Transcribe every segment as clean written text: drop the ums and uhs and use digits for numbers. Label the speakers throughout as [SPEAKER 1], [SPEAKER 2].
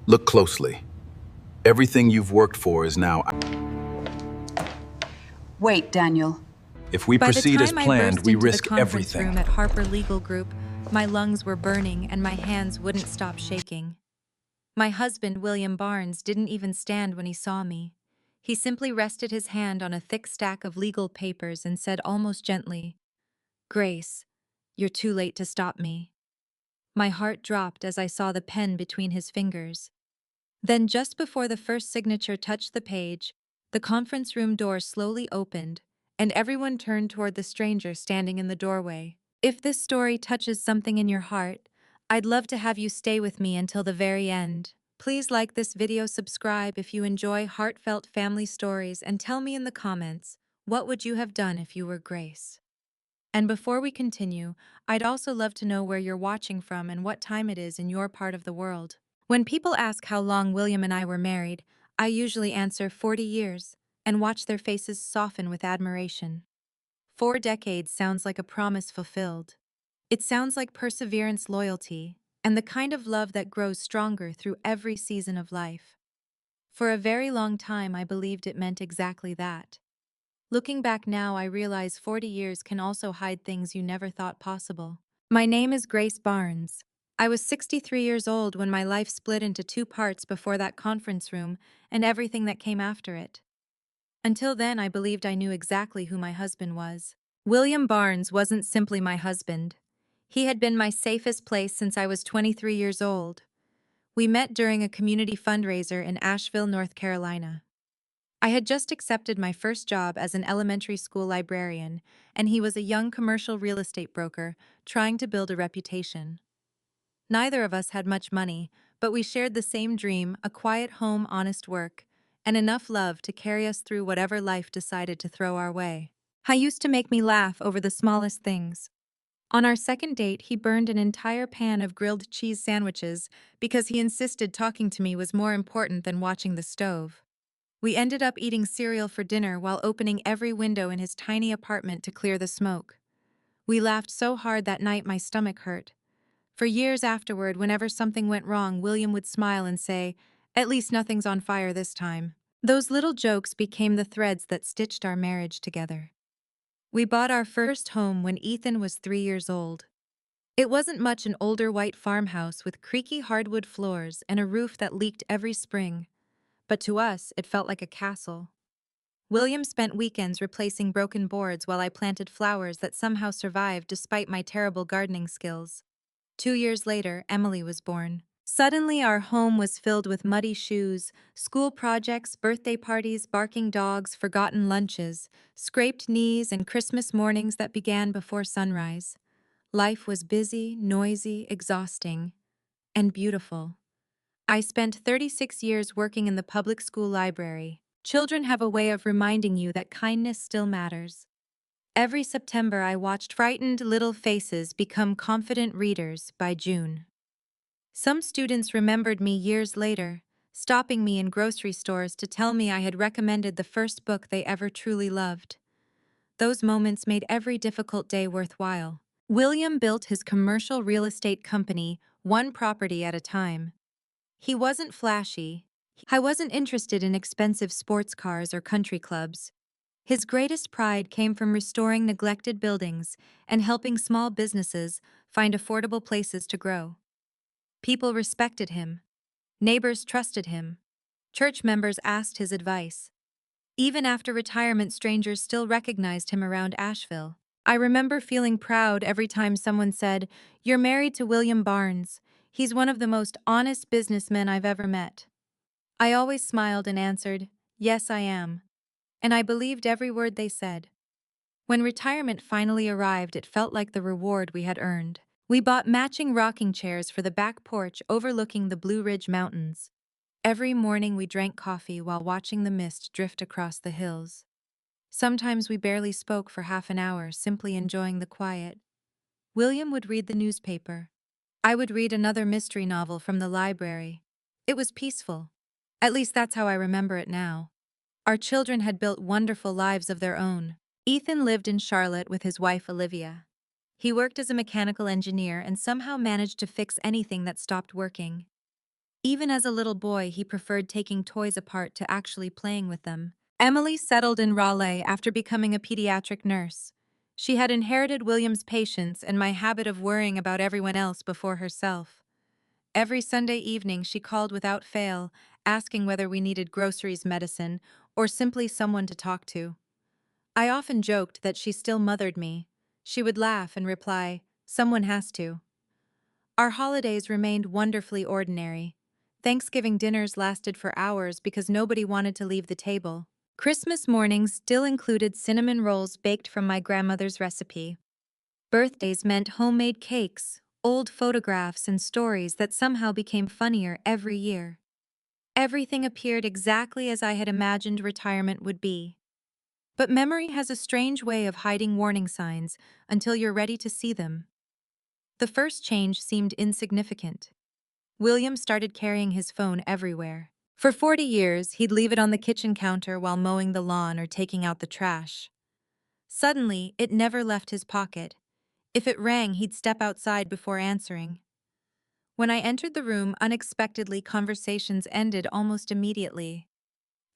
[SPEAKER 1] Look closely. Everything you've worked for is now.
[SPEAKER 2] Wait, Daniel.
[SPEAKER 1] If we
[SPEAKER 3] By the
[SPEAKER 1] proceed as
[SPEAKER 3] time I
[SPEAKER 1] planned,
[SPEAKER 3] burst
[SPEAKER 1] we
[SPEAKER 3] into the
[SPEAKER 1] risk
[SPEAKER 3] conference room
[SPEAKER 1] everything.
[SPEAKER 3] at Harper Legal Group, my lungs were burning and my hands wouldn't stop shaking. My husband, William Barnes, didn't even stand when he saw me. He simply rested his hand on a thick stack of legal papers and said almost gently, "Grace, you're too late to stop me." My heart dropped as I saw the pen between his fingers. Then, just before the first signature touched the page, the conference room door slowly opened, and everyone turned toward the stranger standing in the doorway. If this story touches something in your heart, I'd love to have you stay with me until the very end. Please like this video, subscribe if you enjoy heartfelt family stories, and tell me in the comments, what would you have done if you were Grace? And before we continue, I'd also love to know where you're watching from and what time it is in your part of the world. When people ask how long William and I were married, I usually answer 40 years and watch their faces soften with admiration. 4 decades sounds like a promise fulfilled. It sounds like perseverance, loyalty, and the kind of love that grows stronger through every season of life. For a very long time, I believed it meant exactly that. Looking back now, I realize 40 years can also hide things you never thought possible. My name is Grace Barnes. I was 63 years old when my life split into two parts before that conference room and everything that came after it. Until then, I believed I knew exactly who my husband was. William Barnes wasn't simply my husband. He had been my safest place since I was 23 years old. We met during a community fundraiser in Asheville, North Carolina. I had just accepted my first job as an elementary school librarian, and he was a young commercial real estate broker trying to build a reputation. Neither of us had much money, but we shared the same dream: a quiet home, honest work, and enough love to carry us through whatever life decided to throw our way. He used to make me laugh over the smallest things. On our second date, he burned an entire pan of grilled cheese sandwiches because he insisted talking to me was more important than watching the stove. We ended up eating cereal for dinner while opening every window in his tiny apartment to clear the smoke. We laughed so hard that night my stomach hurt. For years afterward, whenever something went wrong, William would smile and say, "At least nothing's on fire this time." Those little jokes became the threads that stitched our marriage together. We bought our first home when Ethan was 3 years old. It wasn't much, an older white farmhouse with creaky hardwood floors and a roof that leaked every spring. But to us, it felt like a castle. William spent weekends replacing broken boards while I planted flowers that somehow survived despite my terrible gardening skills. 2 years later, Emily was born. Suddenly, our home was filled with muddy shoes, school projects, birthday parties, barking dogs, forgotten lunches, scraped knees, and Christmas mornings that began before sunrise. Life was busy, noisy, exhausting, and beautiful. I spent 36 years working in the public school library. Children have a way of reminding you that kindness still matters. Every September, I watched frightened little faces become confident readers by June. Some students remembered me years later, stopping me in grocery stores to tell me I had recommended the first book they ever truly loved. Those moments made every difficult day worthwhile. William built his commercial real estate company, one property at a time. He wasn't flashy. I wasn't interested in expensive sports cars or country clubs. His greatest pride came from restoring neglected buildings and helping small businesses find affordable places to grow. People respected him. Neighbors trusted him. Church members asked his advice. Even after retirement, strangers still recognized him around Asheville. I remember feeling proud every time someone said, "You're married to William Barnes. He's one of the most honest businessmen I've ever met." I always smiled and answered, "Yes, I am." And I believed every word they said. When retirement finally arrived, it felt like the reward we had earned. We bought matching rocking chairs for the back porch overlooking the Blue Ridge Mountains. Every morning we drank coffee while watching the mist drift across the hills. Sometimes we barely spoke for half an hour, simply enjoying the quiet. William would read the newspaper. I would read another mystery novel from the library. It was peaceful. At least that's how I remember it now. Our children had built wonderful lives of their own. Ethan lived in Charlotte with his wife Olivia. He worked as a mechanical engineer and somehow managed to fix anything that stopped working. Even as a little boy, he preferred taking toys apart to actually playing with them. Emily settled in Raleigh after becoming a pediatric nurse. She had inherited William's patience and my habit of worrying about everyone else before herself. Every Sunday evening, she called without fail, asking whether we needed groceries, medicine, or simply someone to talk to. I often joked that she still mothered me. She would laugh and reply, "Someone has to." Our holidays remained wonderfully ordinary. Thanksgiving dinners lasted for hours because nobody wanted to leave the table. Christmas mornings still included cinnamon rolls baked from my grandmother's recipe. Birthdays meant homemade cakes, old photographs, and stories that somehow became funnier every year. Everything appeared exactly as I had imagined retirement would be. But memory has a strange way of hiding warning signs until you're ready to see them. The first change seemed insignificant. William started carrying his phone everywhere. For 40 years, he'd leave it on the kitchen counter while mowing the lawn or taking out the trash. Suddenly, it never left his pocket. If it rang, he'd step outside before answering. When I entered the room unexpectedly, conversations ended almost immediately.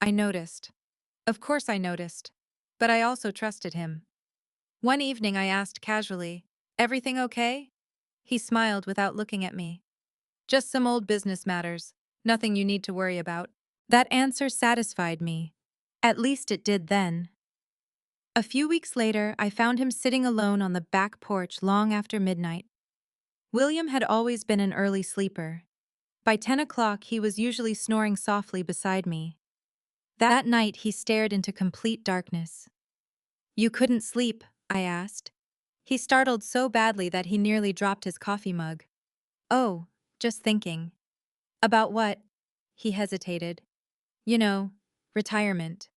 [SPEAKER 3] I noticed. Of course I noticed. But I also trusted him. One evening I asked casually, "Everything okay?" He smiled without looking at me. "Just some old business matters. Nothing you need to worry about." That answer satisfied me. At least it did then. A few weeks later, I found him sitting alone on the back porch long after midnight. William had always been an early sleeper. By 10 o'clock, he was usually snoring softly beside me. That night, he stared into complete darkness. "You couldn't sleep?" I asked. He startled so badly that he nearly dropped his coffee mug. "Oh, just thinking." "About what?" He hesitated. "You know, retirement."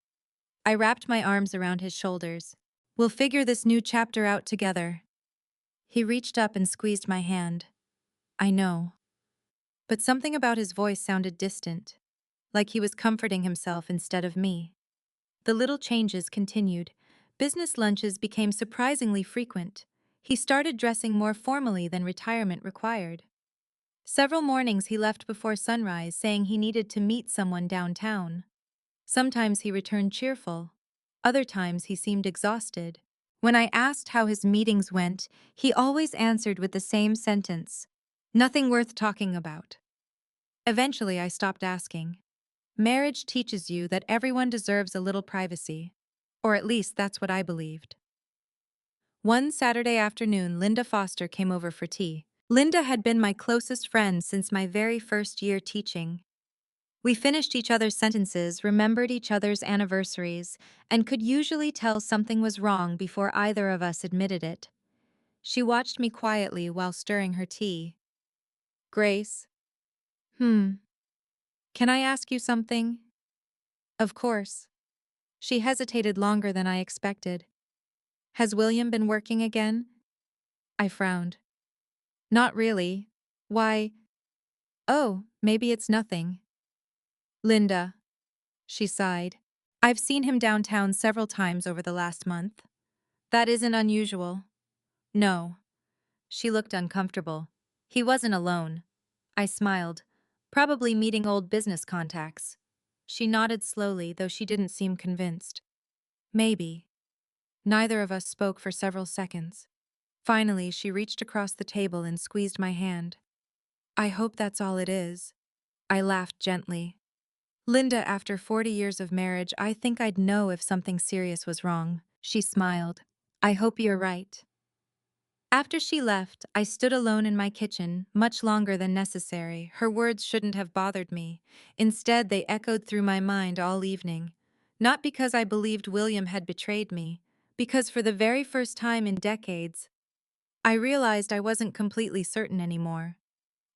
[SPEAKER 3] I wrapped my arms around his shoulders. "We'll figure this new chapter out together." He reached up and squeezed my hand. "I know." But something about his voice sounded distant, like he was comforting himself instead of me. The little changes continued. Business lunches became surprisingly frequent. He started dressing more formally than retirement required. Several mornings he left before sunrise, saying he needed to meet someone downtown. Sometimes he returned cheerful. Other times he seemed exhausted. When I asked how his meetings went, he always answered with the same sentence: "Nothing worth talking about." Eventually, I stopped asking. Marriage teaches you that everyone deserves a little privacy. Or at least that's what I believed. One Saturday afternoon, Linda Foster came over for tea. Linda had been my closest friend since my very first year teaching. We finished each other's sentences, remembered each other's anniversaries, and could usually tell something was wrong before either of us admitted it. She watched me quietly while stirring her tea. "Grace? Can I ask you something?" "Of course." She hesitated longer than I expected. "Has William been working again?" I frowned. "Not really. Why?" "Oh, maybe it's nothing." "Linda." She sighed. "I've seen him downtown several times over the last month. That isn't unusual." "No." She looked uncomfortable. "He wasn't alone." I smiled. "Probably meeting old business contacts." She nodded slowly, though she didn't seem convinced. "Maybe." Neither of us spoke for several seconds. Finally, she reached across the table and squeezed my hand. "I hope that's all it is." I laughed gently. "Linda, after 40 years of marriage, I think I'd know if something serious was wrong." She smiled. "I hope you're right." After she left, I stood alone in my kitchen, much longer than necessary. Her words shouldn't have bothered me. Instead, they echoed through my mind all evening. Not because I believed William had betrayed me, because for the very first time in decades, I realized I wasn't completely certain anymore.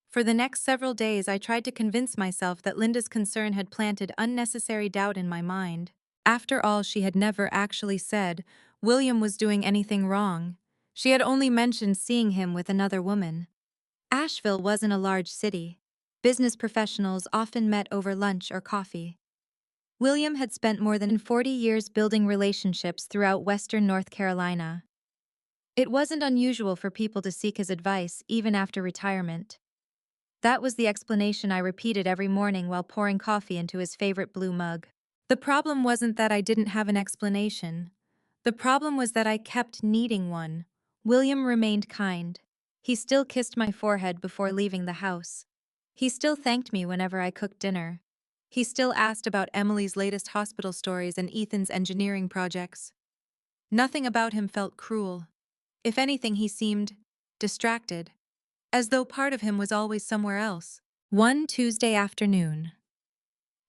[SPEAKER 3] For the next several days, I tried to convince myself that Linda's concern had planted unnecessary doubt in my mind. After all, she had never actually said William was doing anything wrong. She had only mentioned seeing him with another woman. Asheville wasn't a large city. Business professionals often met over lunch or coffee. William had spent more than 40 years building relationships throughout western North Carolina. It wasn't unusual for people to seek his advice even after retirement. That was the explanation I repeated every morning while pouring coffee into his favorite blue mug. The problem wasn't that I didn't have an explanation. The problem was that I kept needing one. William remained kind. He still kissed my forehead before leaving the house. He still thanked me whenever I cooked dinner. He still asked about Emily's latest hospital stories and Ethan's engineering projects. Nothing about him felt cruel. If anything, he seemed distracted, as though part of him was always somewhere else. One Tuesday afternoon,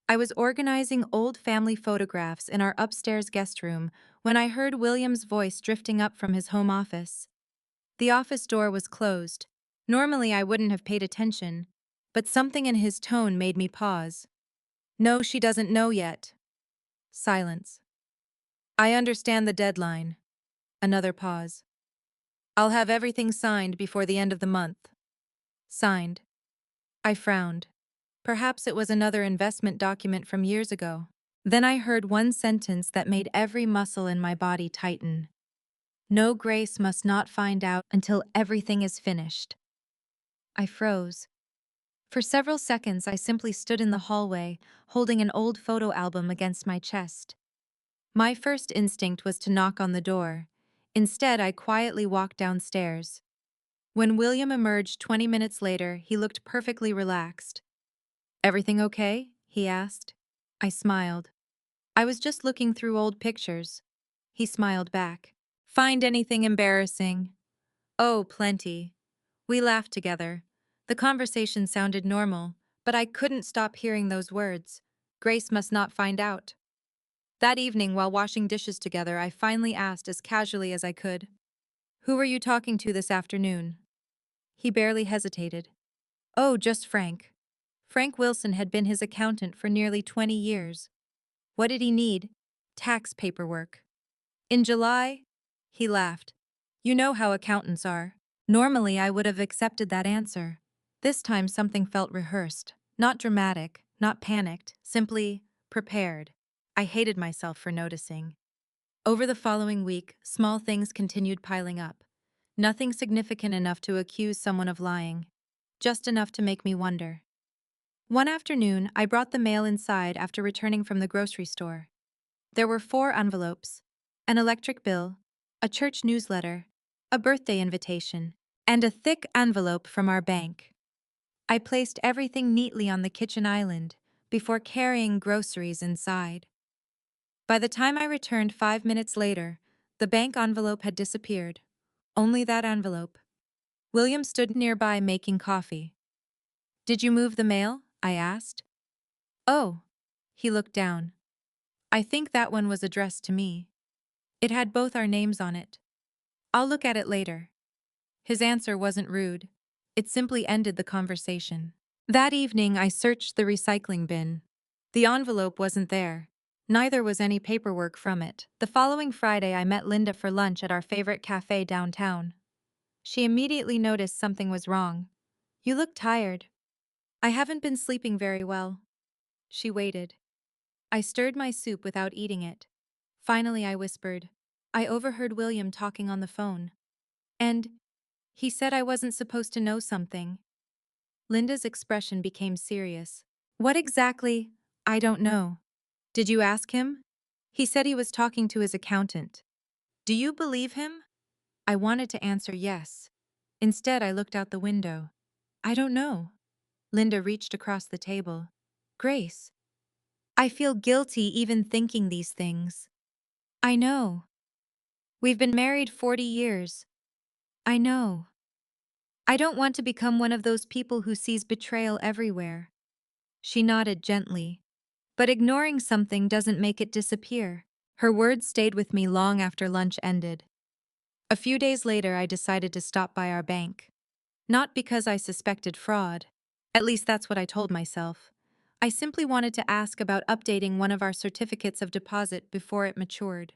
[SPEAKER 3] I was organizing old family photographs in our upstairs guest room when I heard William's voice drifting up from his home office. The office door was closed. Normally, I wouldn't have paid attention, but something in his tone made me pause. No, she doesn't know yet. Silence. I understand the deadline. Another pause. I'll have everything signed before the end of the month. Signed. I frowned. Perhaps it was another investment document from years ago. Then I heard one sentence that made every muscle in my body tighten. No, Grace must not find out until everything is finished. I froze. For several seconds, I simply stood in the hallway, holding an old photo album against my chest. My first instinct was to knock on the door. Instead, I quietly walked downstairs. When William emerged 20 minutes later, he looked perfectly relaxed. "Everything okay?" he asked. I smiled. "I was just looking through old pictures." He smiled back. "Find anything embarrassing?" "Oh, plenty." We laughed together. The conversation sounded normal, but I couldn't stop hearing those words. Grace must not find out. That evening, while washing dishes together, I finally asked as casually as I could, "Who were you talking to this afternoon?" He barely hesitated. "Oh, just Frank." Frank Wilson had been his accountant for nearly 20 years. What did he need? Tax paperwork. In July? He laughed. "You know how accountants are." Normally, I would have accepted that answer. This time, something felt rehearsed. Not dramatic, not panicked, simply prepared. I hated myself for noticing. Over the following week, small things continued piling up. Nothing significant enough to accuse someone of lying. Just enough to make me wonder. One afternoon, I brought the mail inside after returning from the grocery store. There were 4 envelopes: an electric bill, a church newsletter, a birthday invitation, and a thick envelope from our bank. I placed everything neatly on the kitchen island before carrying groceries inside. By the time I returned 5 minutes later, the bank envelope had disappeared. Only that envelope. William stood nearby making coffee. "Did you move the mail?" I asked. "Oh." He looked down. "I think that one was addressed to me. It had both our names on it. I'll look at it later." His answer wasn't rude. It simply ended the conversation. That evening, I searched the recycling bin. The envelope wasn't there. Neither was any paperwork from it. The following Friday, I met Linda for lunch at our favorite cafe downtown. She immediately noticed something was wrong. "You look tired." "I haven't been sleeping very well." She waited. I stirred my soup without eating it. Finally, I whispered, "I overheard William talking on the phone. And he said I wasn't supposed to know something." Linda's expression became serious. "What exactly?" "I don't know." "Did you ask him?" "He said he was talking to his accountant." "Do you believe him?" I wanted to answer yes. Instead, I looked out the window. "I don't know." Linda reached across the table. "Grace, I feel guilty even thinking these things." "I know. We've been married 40 years. I know. I don't want to become one of those people who sees betrayal everywhere." She nodded gently. "But ignoring something doesn't make it disappear." Her words stayed with me long after lunch ended. A few days later, I decided to stop by our bank. Not because I suspected fraud. At least that's what I told myself. I simply wanted to ask about updating one of our certificates of deposit before it matured.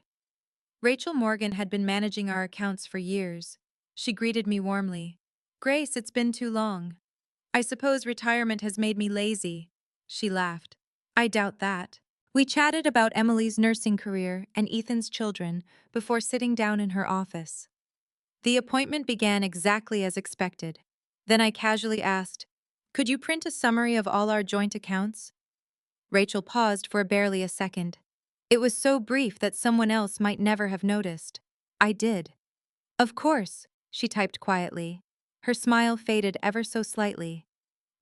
[SPEAKER 3] Rachel Morgan had been managing our accounts for years. She greeted me warmly. "Grace, it's been too long. I suppose retirement has made me lazy." She laughed. "I doubt that." We chatted about Emily's nursing career and Ethan's children before sitting down in her office. The appointment began exactly as expected. Then I casually asked, Could you print a summary of all our joint accounts? Rachel paused for barely a second. It was so brief that someone else might never have noticed. I did. Of course, she typed quietly. Her smile faded ever so slightly.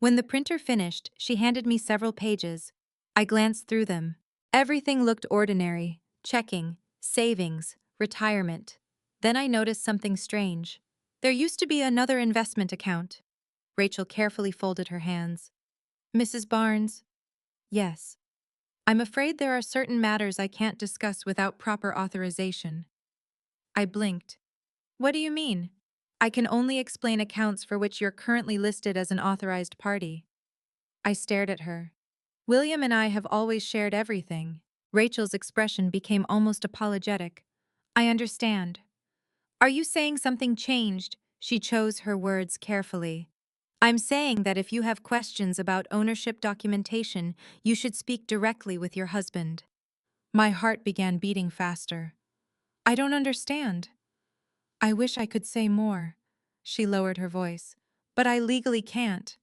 [SPEAKER 3] When the printer finished, she handed me several pages. I glanced through them. Everything looked ordinary: checking, savings, retirement. Then I noticed something strange. There used to be another investment account. Rachel carefully folded her hands. Mrs. Barnes? Yes. I'm afraid there are certain matters I can't discuss without proper authorization. I blinked. What do you mean? I can only explain accounts for which you're currently listed as an authorized party. I stared at her. William and I have always shared everything. Rachel's expression became almost apologetic. I understand. Are you saying something changed? She chose her words carefully. I'm saying that if you have questions about ownership documentation, you should speak directly with your husband. My heart began beating faster. I don't understand. I wish I could say more. She lowered her voice. But I legally can't.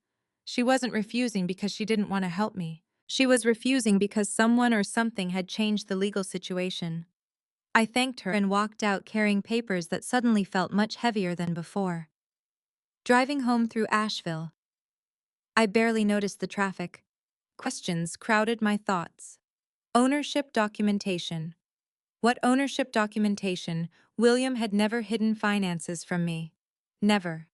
[SPEAKER 3] She wasn't refusing because she didn't want to help me. She was refusing because someone or something had changed the legal situation. I thanked her and walked out carrying papers that suddenly felt much heavier than before. Driving home through Asheville, I barely noticed the traffic. Questions crowded my thoughts. Ownership documentation. What ownership documentation? William had never hidden finances from me. Never.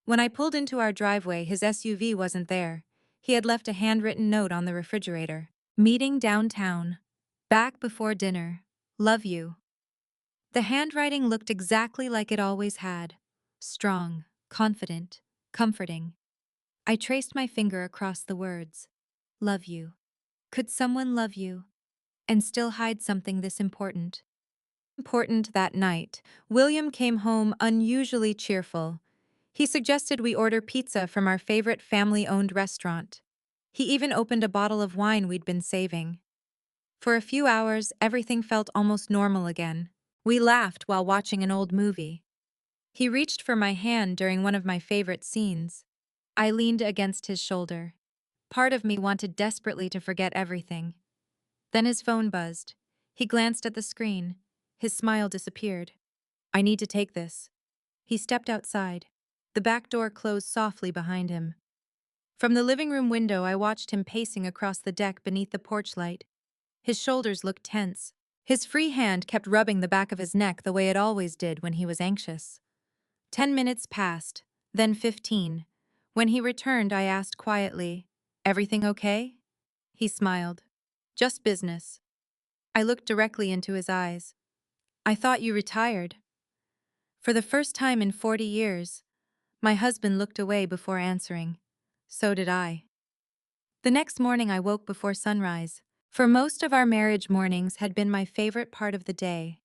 [SPEAKER 3] When I pulled into our driveway, his SUV wasn't there. He had left a handwritten note on the refrigerator. Meeting downtown. Back before dinner. Love you. The handwriting looked exactly like it always had. Strong, confident, comforting. I traced my finger across the words. Love you. Could someone love you and still hide something this important? Important that night, William came home unusually cheerful. He suggested we order pizza from our favorite family-owned restaurant. He even opened a bottle of wine we'd been saving. For a few hours, everything felt almost normal again. We laughed while watching an old movie. He reached for my hand during one of my favorite scenes. I leaned against his shoulder. Part of me wanted desperately to forget everything. Then his phone buzzed. He glanced at the screen. His smile disappeared. I need to take this. He stepped outside. The back door closed softly behind him. From the living room window, I watched him pacing across the deck beneath the porch light. His shoulders looked tense. His free hand kept rubbing the back of his neck the way it always did when he was anxious. 10 minutes passed, then 15. When he returned, I asked quietly, "Everything okay?" He smiled. "Just business." I looked directly into his eyes. "I thought you retired." For the first time in 40 years, my husband looked away before answering. So did I. The next morning I woke before sunrise. For most of our marriage, mornings had been my favorite part of the day.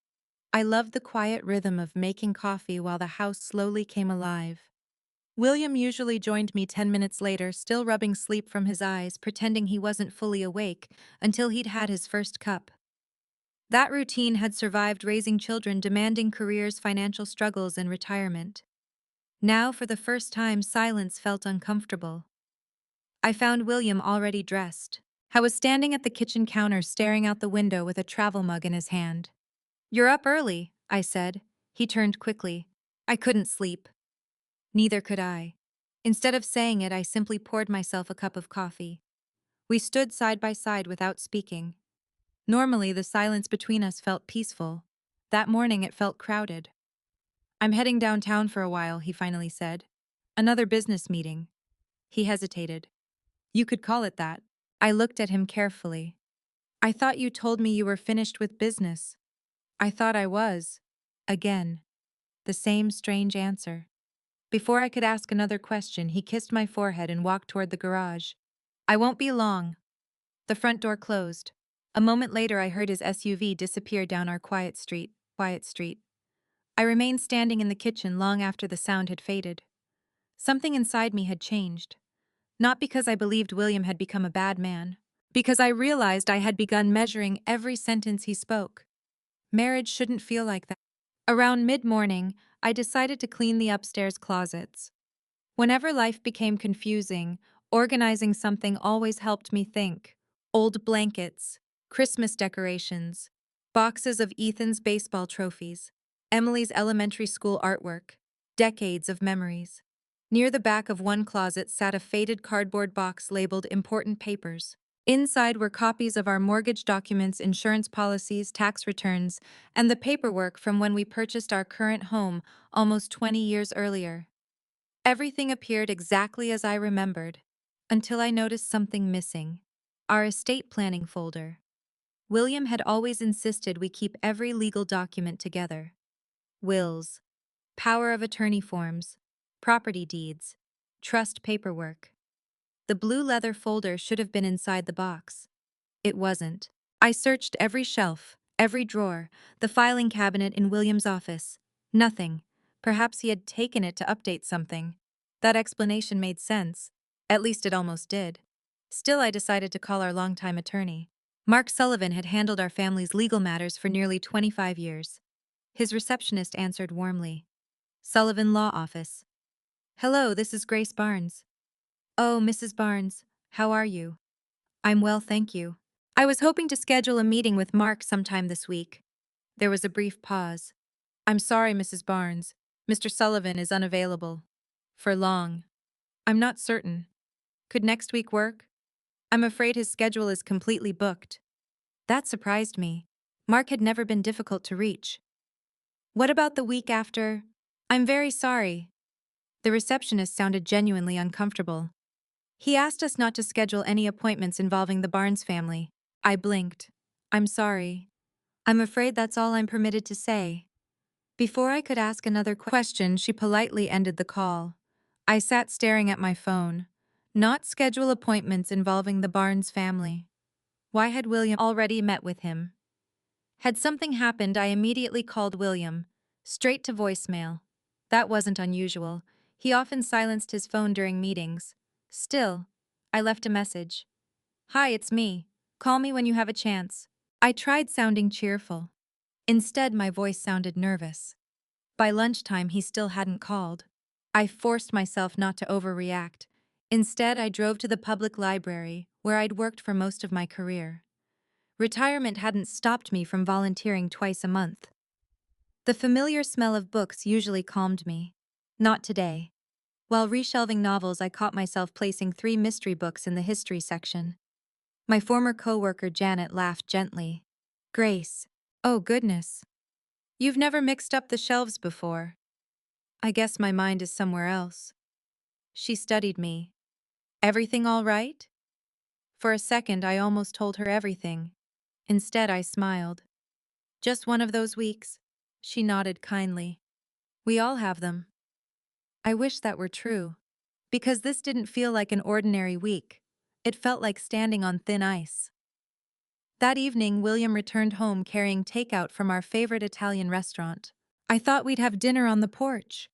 [SPEAKER 3] I loved the quiet rhythm of making coffee while the house slowly came alive. William usually joined me 10 minutes later, still rubbing sleep from his eyes, pretending he wasn't fully awake until he'd had his first cup. That routine had survived raising children, demanding careers, financial struggles, and retirement. Now, for the first time, silence felt uncomfortable. I found William already dressed. I was standing at the kitchen counter staring out the window with a travel mug in his hand. "You're up early," I said. He turned quickly. I couldn't sleep. Neither could I. Instead of saying it, I simply poured myself a cup of coffee. We stood side by side without speaking. Normally, the silence between us felt peaceful. That morning, it felt crowded. "I'm heading downtown for a while," he finally said. "Another business meeting." He hesitated. "You could call it that." I looked at him carefully. "I thought you told me you were finished with business." "I thought I was." Again. The same strange answer. Before I could ask another question, he kissed my forehead and walked toward the garage. "I won't be long." The front door closed. A moment later, I heard his SUV disappear down our quiet street. I remained standing in the kitchen long after the sound had faded. Something inside me had changed. Not because I believed William had become a bad man, because I realized I had begun measuring every sentence he spoke. Marriage shouldn't feel like that. Around mid-morning, I decided to clean the upstairs closets. Whenever life became confusing Organizing something always helped me think. Old blankets, Christmas decorations, boxes of Ethan's baseball trophies, Emily's elementary school artwork, decades of memories. Near the back of one closet sat a faded cardboard box labeled Important Papers. Inside were copies of our mortgage documents, insurance policies, tax returns, and the paperwork from when we purchased our current home almost 20 years earlier. Everything appeared exactly as I remembered, until I noticed something missing. Our estate planning folder. William had always insisted we keep every legal document together. Wills, power of attorney forms, property deeds, trust paperwork. The blue leather folder should have been inside the box. It wasn't. I searched every shelf, every drawer, the filing cabinet in William's office. Nothing. Perhaps he had taken it to update something. That explanation made sense. At least it almost did. Still, I decided to call our longtime attorney. Mark Sullivan had handled our family's legal matters for nearly 25 years. His receptionist answered warmly. Sullivan Law Office. Hello, this is Grace Barnes. Oh, Mrs. Barnes, how are you? I'm well, thank you. I was hoping to schedule a meeting with Mark sometime this week. There was a brief pause. I'm sorry, Mrs. Barnes. Mr. Sullivan is unavailable. For long. I'm not certain. Could next week work? I'm afraid his schedule is completely booked. That surprised me. Mark had never been difficult to reach. What about the week after? I'm very sorry. The receptionist sounded genuinely uncomfortable. He asked us not to schedule any appointments involving the Barnes family. I blinked. I'm sorry. I'm afraid that's all I'm permitted to say. Before I could ask another question, she politely ended the call. I sat staring at my phone. Not schedule appointments involving the Barnes family. Why had William already met with him? Had something happened, I immediately called William. Straight to voicemail. That wasn't unusual. He often silenced his phone during meetings. Still, I left a message. Hi, it's me. Call me when you have a chance. I tried sounding cheerful. Instead, my voice sounded nervous. By lunchtime, he still hadn't called. I forced myself not to overreact. Instead, I drove to the public library, where I'd worked for most of my career. Retirement hadn't stopped me from volunteering twice a month. The familiar smell of books usually calmed me. Not today. While reshelving novels, I caught myself placing 3 mystery books in the history section. My former coworker Janet laughed gently. Grace. Oh goodness. You've never mixed up the shelves before. I guess my mind is somewhere else. She studied me. Everything all right? For a second, I almost told her everything. Instead, I smiled. Just one of those weeks. She nodded kindly. We all have them. I wish that were true. Because this didn't feel like an ordinary week. It felt like standing on thin ice. That evening, William returned home carrying takeout from our favorite Italian restaurant. I thought we'd have dinner on the porch.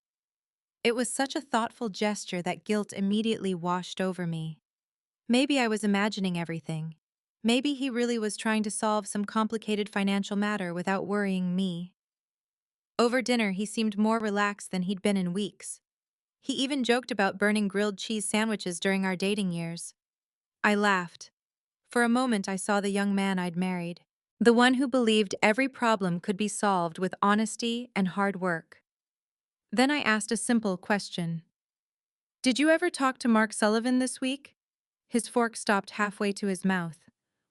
[SPEAKER 3] It was such a thoughtful gesture that guilt immediately washed over me. Maybe I was imagining everything. Maybe he really was trying to solve some complicated financial matter without worrying me. Over dinner, he seemed more relaxed than he'd been in weeks. He even joked about burning grilled cheese sandwiches during our dating years. I laughed. For a moment, I saw the young man I'd married. The one who believed every problem could be solved with honesty and hard work. Then I asked a simple question. Did you ever talk to Mark Sullivan this week? His fork stopped halfway to his mouth.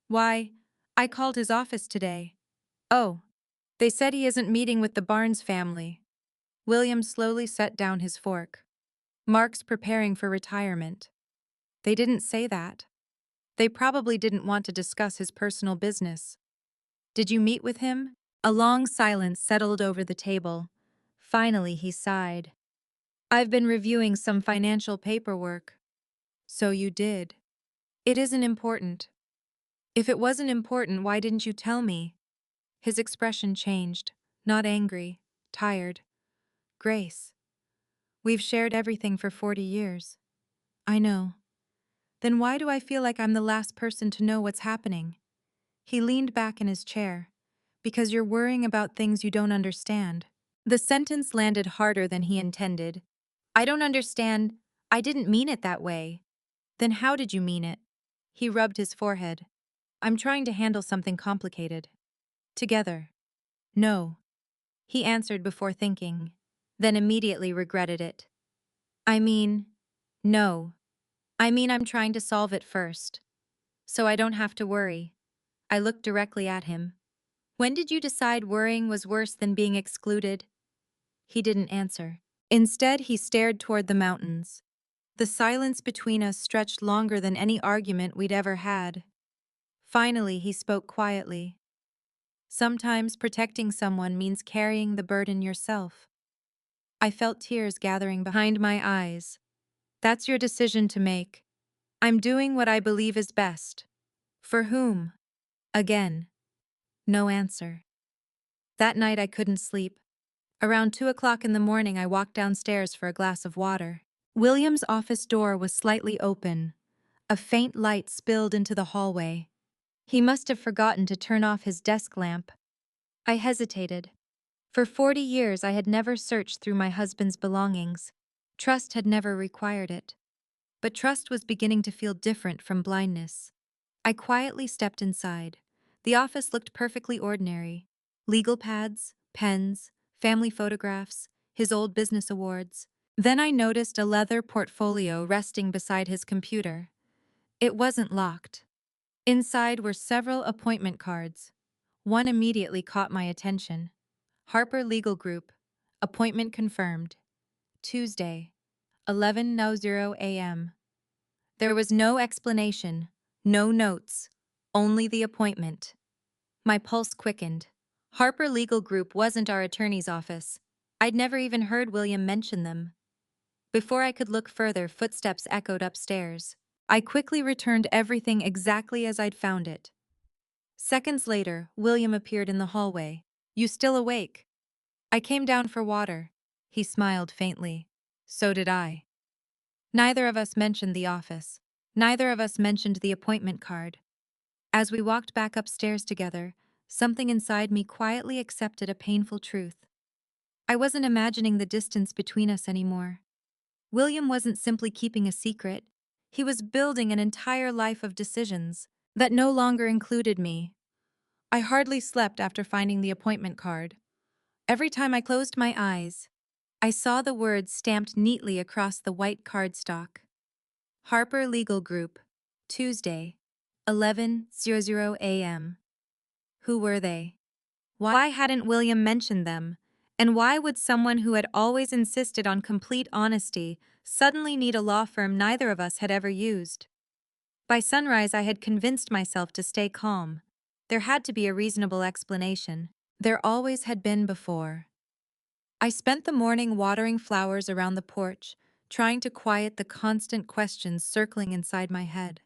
[SPEAKER 3] Why, I called his office today. Oh, they said he isn't meeting with the Barnes family. William slowly set down his fork. Mark's preparing for retirement. They didn't say that. They probably didn't want to discuss his personal business. Did you meet with him? A long silence settled over the table. Finally, he sighed. I've been reviewing some financial paperwork. So you did. It isn't important. If it wasn't important, why didn't you tell me? His expression changed. Not angry, tired. Grace. We've shared everything for 40 years. I know. Then why do I feel like I'm the last person to know what's happening? He leaned back in his chair. Because you're worrying about things you don't understand. The sentence landed harder than he intended. I don't understand. I didn't mean it that way. Then how did you mean it? He rubbed his forehead. I'm trying to handle something complicated. Together. No. He answered before thinking, then immediately regretted it. I mean, no. I mean, I'm trying to solve it first. So I don't have to worry. I looked directly at him. When did you decide worrying was worse than being excluded? He didn't answer. Instead, he stared toward the mountains. The silence between us stretched longer than any argument we'd ever had. Finally, he spoke quietly. Sometimes protecting someone means carrying the burden yourself. I felt tears gathering behind my eyes. That's your decision to make. I'm doing what I believe is best. For whom? Again. No answer. That night I couldn't sleep. Around 2 o'clock in the morning I walked downstairs for a glass of water. William's office door was slightly open. A faint light spilled into the hallway. He must have forgotten to turn off his desk lamp. I hesitated. For 40 years I had never searched through my husband's belongings. Trust had never required it. But trust was beginning to feel different from blindness. I quietly stepped inside. The office looked perfectly ordinary. Legal pads, pens, family photographs, his old business awards. Then I noticed a leather portfolio resting beside his computer. It wasn't locked. Inside were several appointment cards. One immediately caught my attention. Harper Legal Group. Appointment confirmed. Tuesday, 11:00 a.m. There was no explanation, no notes, only the appointment. My pulse quickened. Harper Legal Group wasn't our attorney's office. I'd never even heard William mention them. Before I could look further, footsteps echoed upstairs. I quickly returned everything exactly as I'd found it. Seconds later, William appeared in the hallway. You still awake? I came down for water. He smiled faintly. So did I. Neither of us mentioned the office. Neither of us mentioned the appointment card. As we walked back upstairs together, something inside me quietly accepted a painful truth. I wasn't imagining the distance between us anymore. William wasn't simply keeping a secret. He was building an entire life of decisions that no longer included me. I hardly slept after finding the appointment card. Every time I closed my eyes, I saw the words stamped neatly across the white cardstock. Harper Legal Group, Tuesday, 11:00 a.m. Who were they? Why hadn't William mentioned them? And why would someone who had always insisted on complete honesty suddenly need a law firm neither of us had ever used? By sunrise, I had convinced myself to stay calm. There had to be a reasonable explanation. There always had been before. I spent the morning watering flowers around the porch, trying to quiet the constant questions circling inside my head.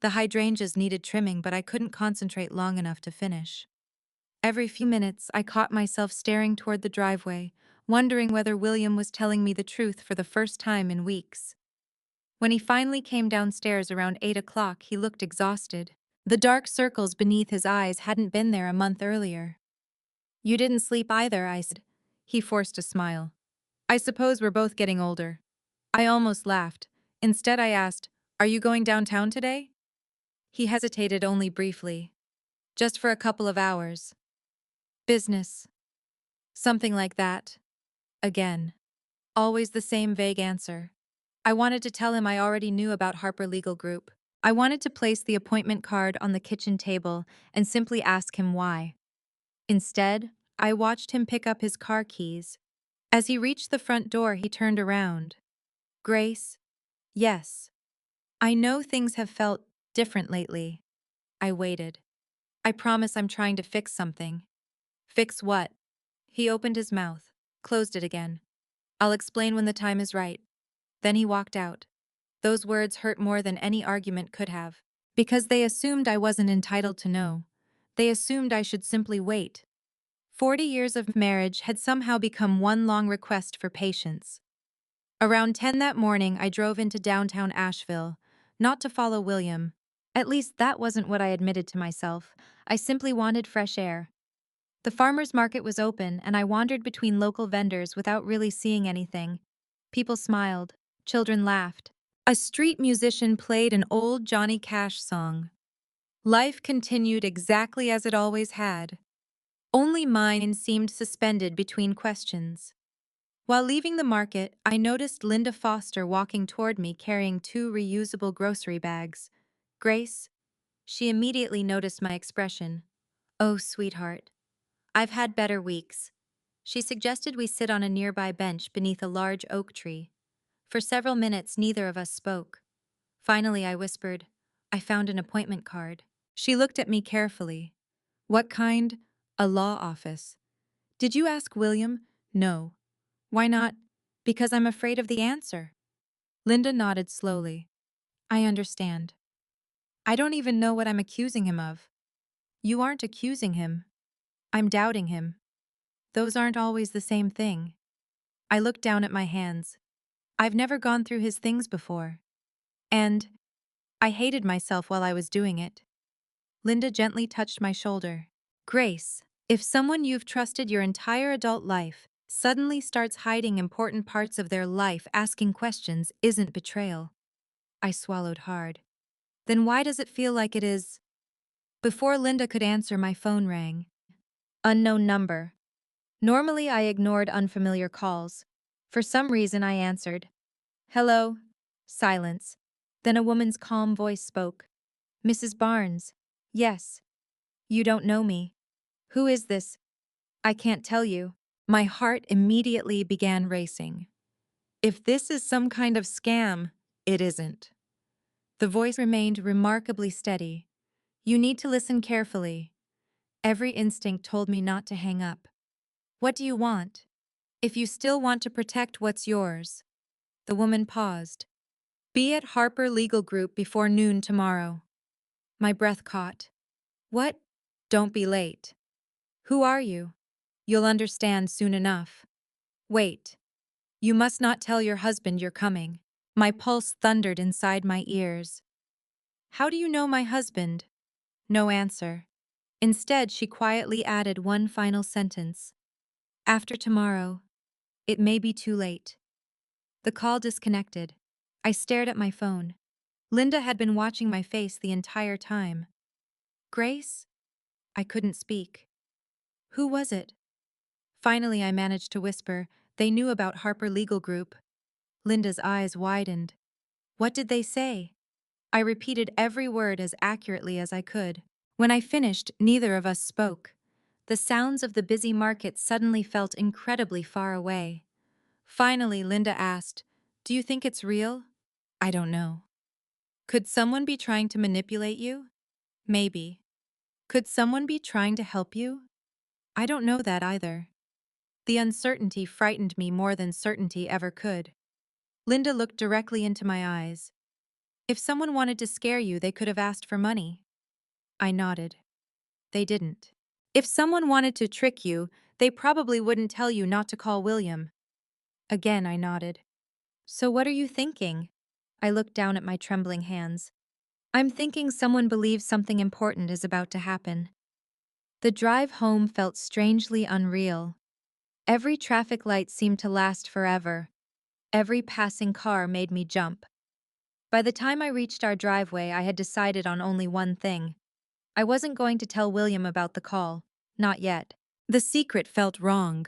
[SPEAKER 3] The hydrangeas needed trimming, but I couldn't concentrate long enough to finish. Every few minutes, I caught myself staring toward the driveway, wondering whether William was telling me the truth for the first time in weeks. When he finally came downstairs around 8 o'clock, he looked exhausted. The dark circles beneath his eyes hadn't been there a month earlier. You didn't sleep either, I said. He forced a smile. I suppose we're both getting older. I almost laughed. Instead, I asked, Are you going downtown today? He hesitated only briefly. Just for a couple of hours. Business. Something like that. Again. Always the same vague answer. I wanted to tell him I already knew about Harper Legal Group. I wanted to place the appointment card on the kitchen table and simply ask him why. Instead, I watched him pick up his car keys. As he reached the front door, he turned around. Grace? Yes. I know things have felt different lately. I waited. I promise I'm trying to fix something. Fix what? He opened his mouth, closed it again. I'll explain when the time is right. Then he walked out. Those words hurt more than any argument could have. Because they assumed I wasn't entitled to know. They assumed I should simply wait. 40 years of marriage had somehow become one long request for patience. Around 10 that morning, I drove into downtown Asheville, not to follow William. At least that wasn't what I admitted to myself. I simply wanted fresh air. The farmer's market was open, and I wandered between local vendors without really seeing anything. People smiled. Children laughed. A street musician played an old Johnny Cash song. Life continued exactly as it always had. Only mine seemed suspended between questions. While leaving the market, I noticed Linda Foster walking toward me carrying two reusable grocery bags. Grace, she immediately noticed my expression. Oh, sweetheart. I've had better weeks. She suggested we sit on a nearby bench beneath a large oak tree. For several minutes, neither of us spoke. Finally, I whispered, I found an appointment card. She looked at me carefully. What kind? A law office. Did you ask William? No. Why not? Because I'm afraid of the answer. Linda nodded slowly. I understand. I don't even know what I'm accusing him of. You aren't accusing him. I'm doubting him. Those aren't always the same thing. I looked down at my hands. I've never gone through his things before. And I hated myself while I was doing it. Linda gently touched my shoulder. Grace, if someone you've trusted your entire adult life suddenly starts hiding important parts of their life, asking questions isn't betrayal. I swallowed hard. Then why does it feel like it is? Before Linda could answer, my phone rang. Unknown number. Normally, I ignored unfamiliar calls. For some reason, I answered. Hello. Silence. Then a woman's calm voice spoke. Mrs. Barnes. Yes. You don't know me. Who is this? I can't tell you. My heart immediately began racing. If this is some kind of scam, it isn't. The voice remained remarkably steady. You need to listen carefully. Every instinct told me not to hang up. What do you want? If you still want to protect what's yours. The woman paused. Be at Harper Legal Group before noon tomorrow. My breath caught. What? Don't be late. Who are you? You'll understand soon enough. Wait. You must not tell your husband you're coming. My pulse thundered inside my ears. How do you know my husband? No answer. Instead, she quietly added one final sentence. After tomorrow, it may be too late. The call disconnected. I stared at my phone. Linda had been watching my face the entire time. Grace? I couldn't speak. Who was it? Finally, I managed to whisper, they knew about Harper Legal Group. Linda's eyes widened. What did they say? I repeated every word as accurately as I could. When I finished, neither of us spoke. The sounds of the busy market suddenly felt incredibly far away. Finally, Linda asked, Do you think it's real? I don't know. Could someone be trying to manipulate you? Maybe. Could someone be trying to help you? I don't know that either. The uncertainty frightened me more than certainty ever could. Linda looked directly into my eyes. If someone wanted to scare you, they could have asked for money. I nodded. They didn't. If someone wanted to trick you, they probably wouldn't tell you not to call William. Again, I nodded. So what are you thinking? I looked down at my trembling hands. I'm thinking someone believes something important is about to happen. The drive home felt strangely unreal. Every traffic light seemed to last forever. Every passing car made me jump. By the time I reached our driveway, I had decided on only one thing. I wasn't going to tell William about the call. Not yet. The secret felt wrong,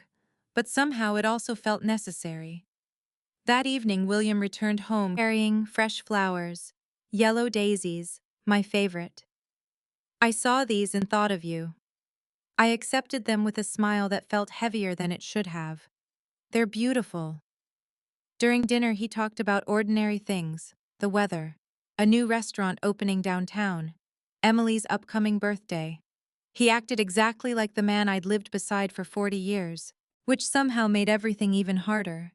[SPEAKER 3] but somehow it also felt necessary. That evening, William returned home carrying fresh flowers, yellow daisies, my favorite. I saw these and thought of you. I accepted them with a smile that felt heavier than it should have. They're beautiful. During dinner, he talked about ordinary things, the weather, a new restaurant opening downtown, Emily's upcoming birthday. He acted exactly like the man I'd lived beside for 40 years, which somehow made everything even harder.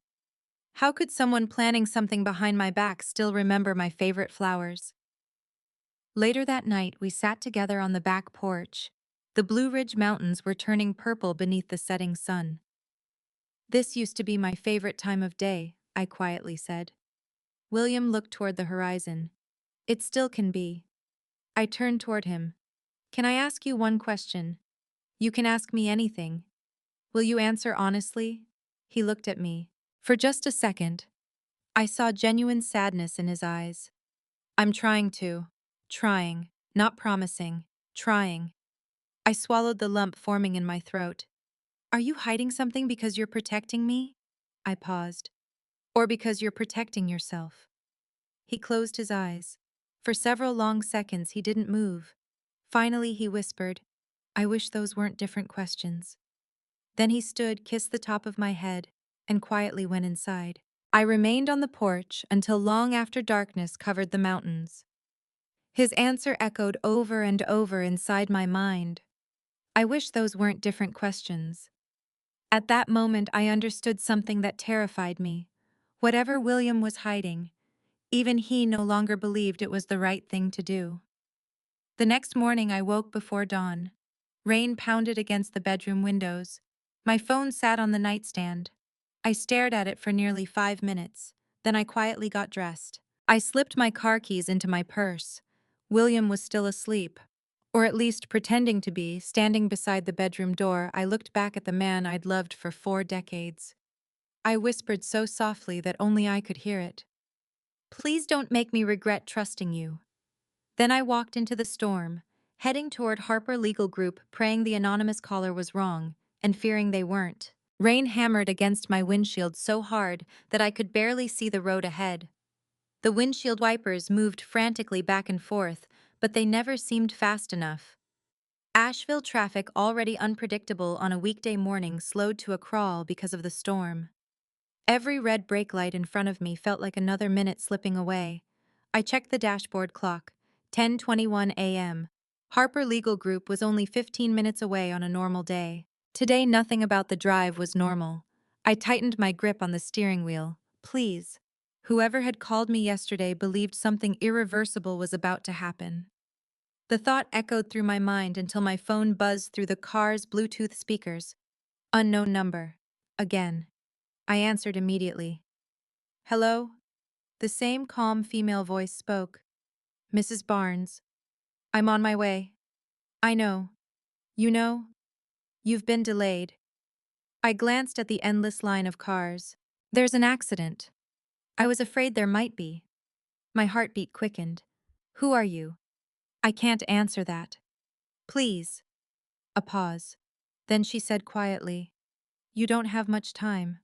[SPEAKER 3] How could someone planning something behind my back still remember my favorite flowers? Later that night, we sat together on the back porch. The Blue Ridge Mountains were turning purple beneath the setting sun. This used to be my favorite time of day, I quietly said. William looked toward the horizon. It still can be. I turned toward him. Can I ask you one question? You can ask me anything. Will you answer honestly? He looked at me. For just a second. I saw genuine sadness in his eyes. I'm trying to. Trying. Not promising. Trying. I swallowed the lump forming in my throat. Are you hiding something because you're protecting me? I paused. Or because you're protecting yourself? He closed his eyes. For several long seconds, he didn't move. Finally, he whispered, I wish those weren't different questions. Then he stood, kissed the top of my head, and quietly went inside. I remained on the porch until long after darkness covered the mountains. His answer echoed over and over inside my mind. I wish those weren't different questions. At that moment, I understood something that terrified me. Whatever William was hiding, even he no longer believed it was the right thing to do. The next morning, I woke before dawn. Rain pounded against the bedroom windows. My phone sat on the nightstand. I stared at it for nearly 5 minutes. Then I quietly got dressed. I slipped my car keys into my purse. William was still asleep, or at least pretending to be, standing beside the bedroom door. I looked back at the man I'd loved for 4 decades. I whispered so softly that only I could hear it. Please don't make me regret trusting you. Then I walked into the storm, heading toward Harper Legal Group, praying the anonymous caller was wrong, and fearing they weren't. Rain hammered against my windshield so hard that I could barely see the road ahead. The windshield wipers moved frantically back and forth, but they never seemed fast enough. Asheville traffic, already unpredictable on a weekday morning, slowed to a crawl because of the storm. Every red brake light in front of me felt like another minute slipping away. I checked the dashboard clock. 10:21 a.m. Harper Legal Group was only 15 minutes away on a normal day. Today, nothing about the drive was normal. I tightened my grip on the steering wheel. Please. Whoever had called me yesterday believed something irreversible was about to happen. The thought echoed through my mind until my phone buzzed through the car's Bluetooth speakers. Unknown number. Again. I answered immediately. Hello? The same calm female voice spoke. Mrs. Barnes. I'm on my way. I know. You know? You've been delayed. I glanced at the endless line of cars. There's an accident. I was afraid there might be. My heartbeat quickened. Who are you? I can't answer that. Please. A pause. Then she said quietly, You don't have much time.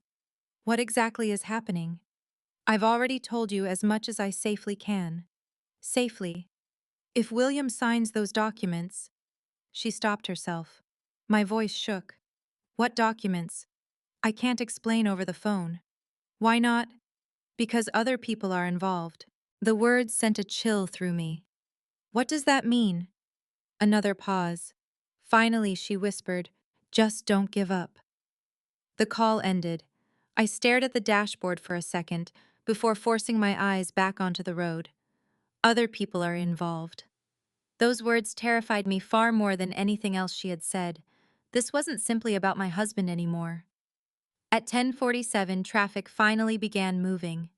[SPEAKER 3] What exactly is happening? I've already told you as much as I safely can. Safely. If William signs those documents. She stopped herself. My voice shook. What documents? I can't explain over the phone. Why not? Because other people are involved. The words sent a chill through me. What does that mean? Another pause. Finally, she whispered, Just don't give up. The call ended. I stared at the dashboard for a second before forcing my eyes back onto the road. Other people are involved. Those words terrified me far more than anything else she had said. This wasn't simply about my husband anymore. At 10:47, traffic finally began moving.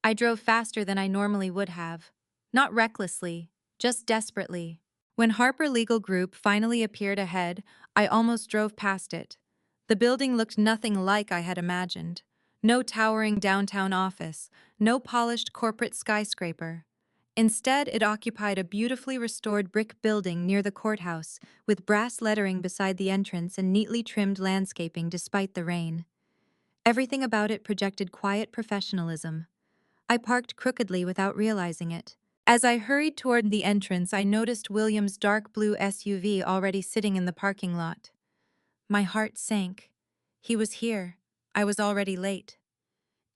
[SPEAKER 3] I drove faster than I normally would have. Not recklessly, just desperately. When Harper Legal Group finally appeared ahead, I almost drove past it. The building looked nothing like I had imagined. No towering downtown office, no polished corporate skyscraper. Instead, it occupied a beautifully restored brick building near the courthouse, with brass lettering beside the entrance and neatly trimmed landscaping despite the rain. Everything about it projected quiet professionalism. I parked crookedly without realizing it. As I hurried toward the entrance, I noticed William's dark blue SUV already sitting in the parking lot. My heart sank. He was here. I was already late.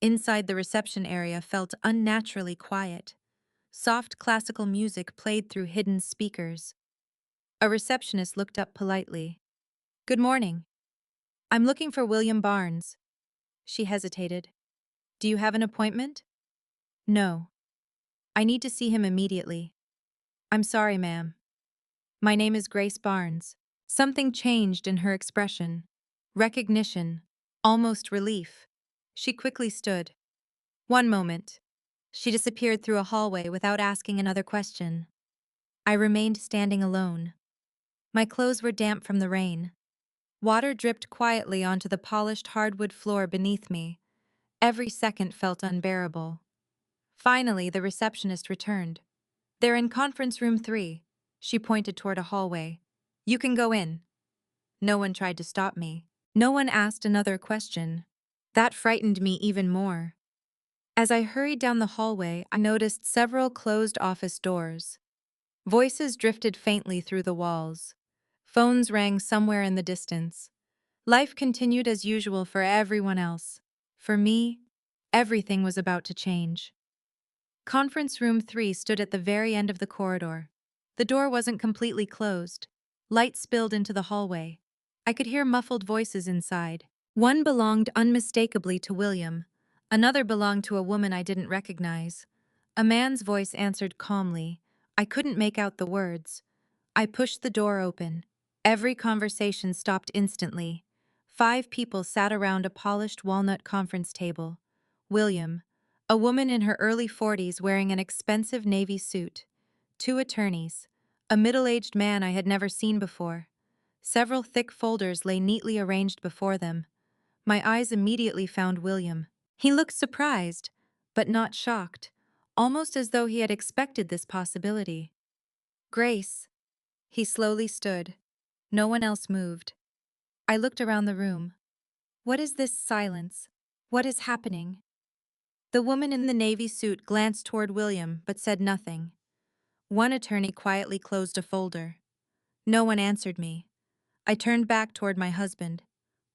[SPEAKER 3] Inside, the reception area felt unnaturally quiet. Soft classical music played through hidden speakers. A receptionist looked up politely. Good morning. I'm looking for William Barnes. She hesitated. Do you have an appointment? No. I need to see him immediately. I'm sorry, ma'am. My name is Grace Barnes. Something changed in her expression. Recognition. Almost relief. She quickly stood. One moment. She disappeared through a hallway without asking another question. I remained standing alone. My clothes were damp from the rain. Water dripped quietly onto the polished hardwood floor beneath me. Every second felt unbearable. Finally, the receptionist returned. "They're in conference room 3. She pointed toward a hallway. "You can go in." No one tried to stop me. No one asked another question. That frightened me even more. As I hurried down the hallway, I noticed several closed office doors. Voices drifted faintly through the walls. Phones rang somewhere in the distance. Life continued as usual for everyone else. For me, everything was about to change. Conference room 3 stood at the very end of the corridor. The door wasn't completely closed. Light spilled into the hallway. I could hear muffled voices inside. One belonged unmistakably to William. Another belonged to a woman I didn't recognize. A man's voice answered calmly. I couldn't make out the words. I pushed the door open. Every conversation stopped instantly. 5 people sat around a polished walnut conference table. William, a woman in her early 40s wearing an expensive navy suit. 2 attorneys. A middle-aged man I had never seen before. Several thick folders lay neatly arranged before them. My eyes immediately found William. He looked surprised, but not shocked, almost as though he had expected this possibility. "Grace." He slowly stood. No one else moved. I looked around the room. What is this silence? What is happening? The woman in the navy suit glanced toward William but said nothing. One attorney quietly closed a folder. No one answered me. I turned back toward my husband.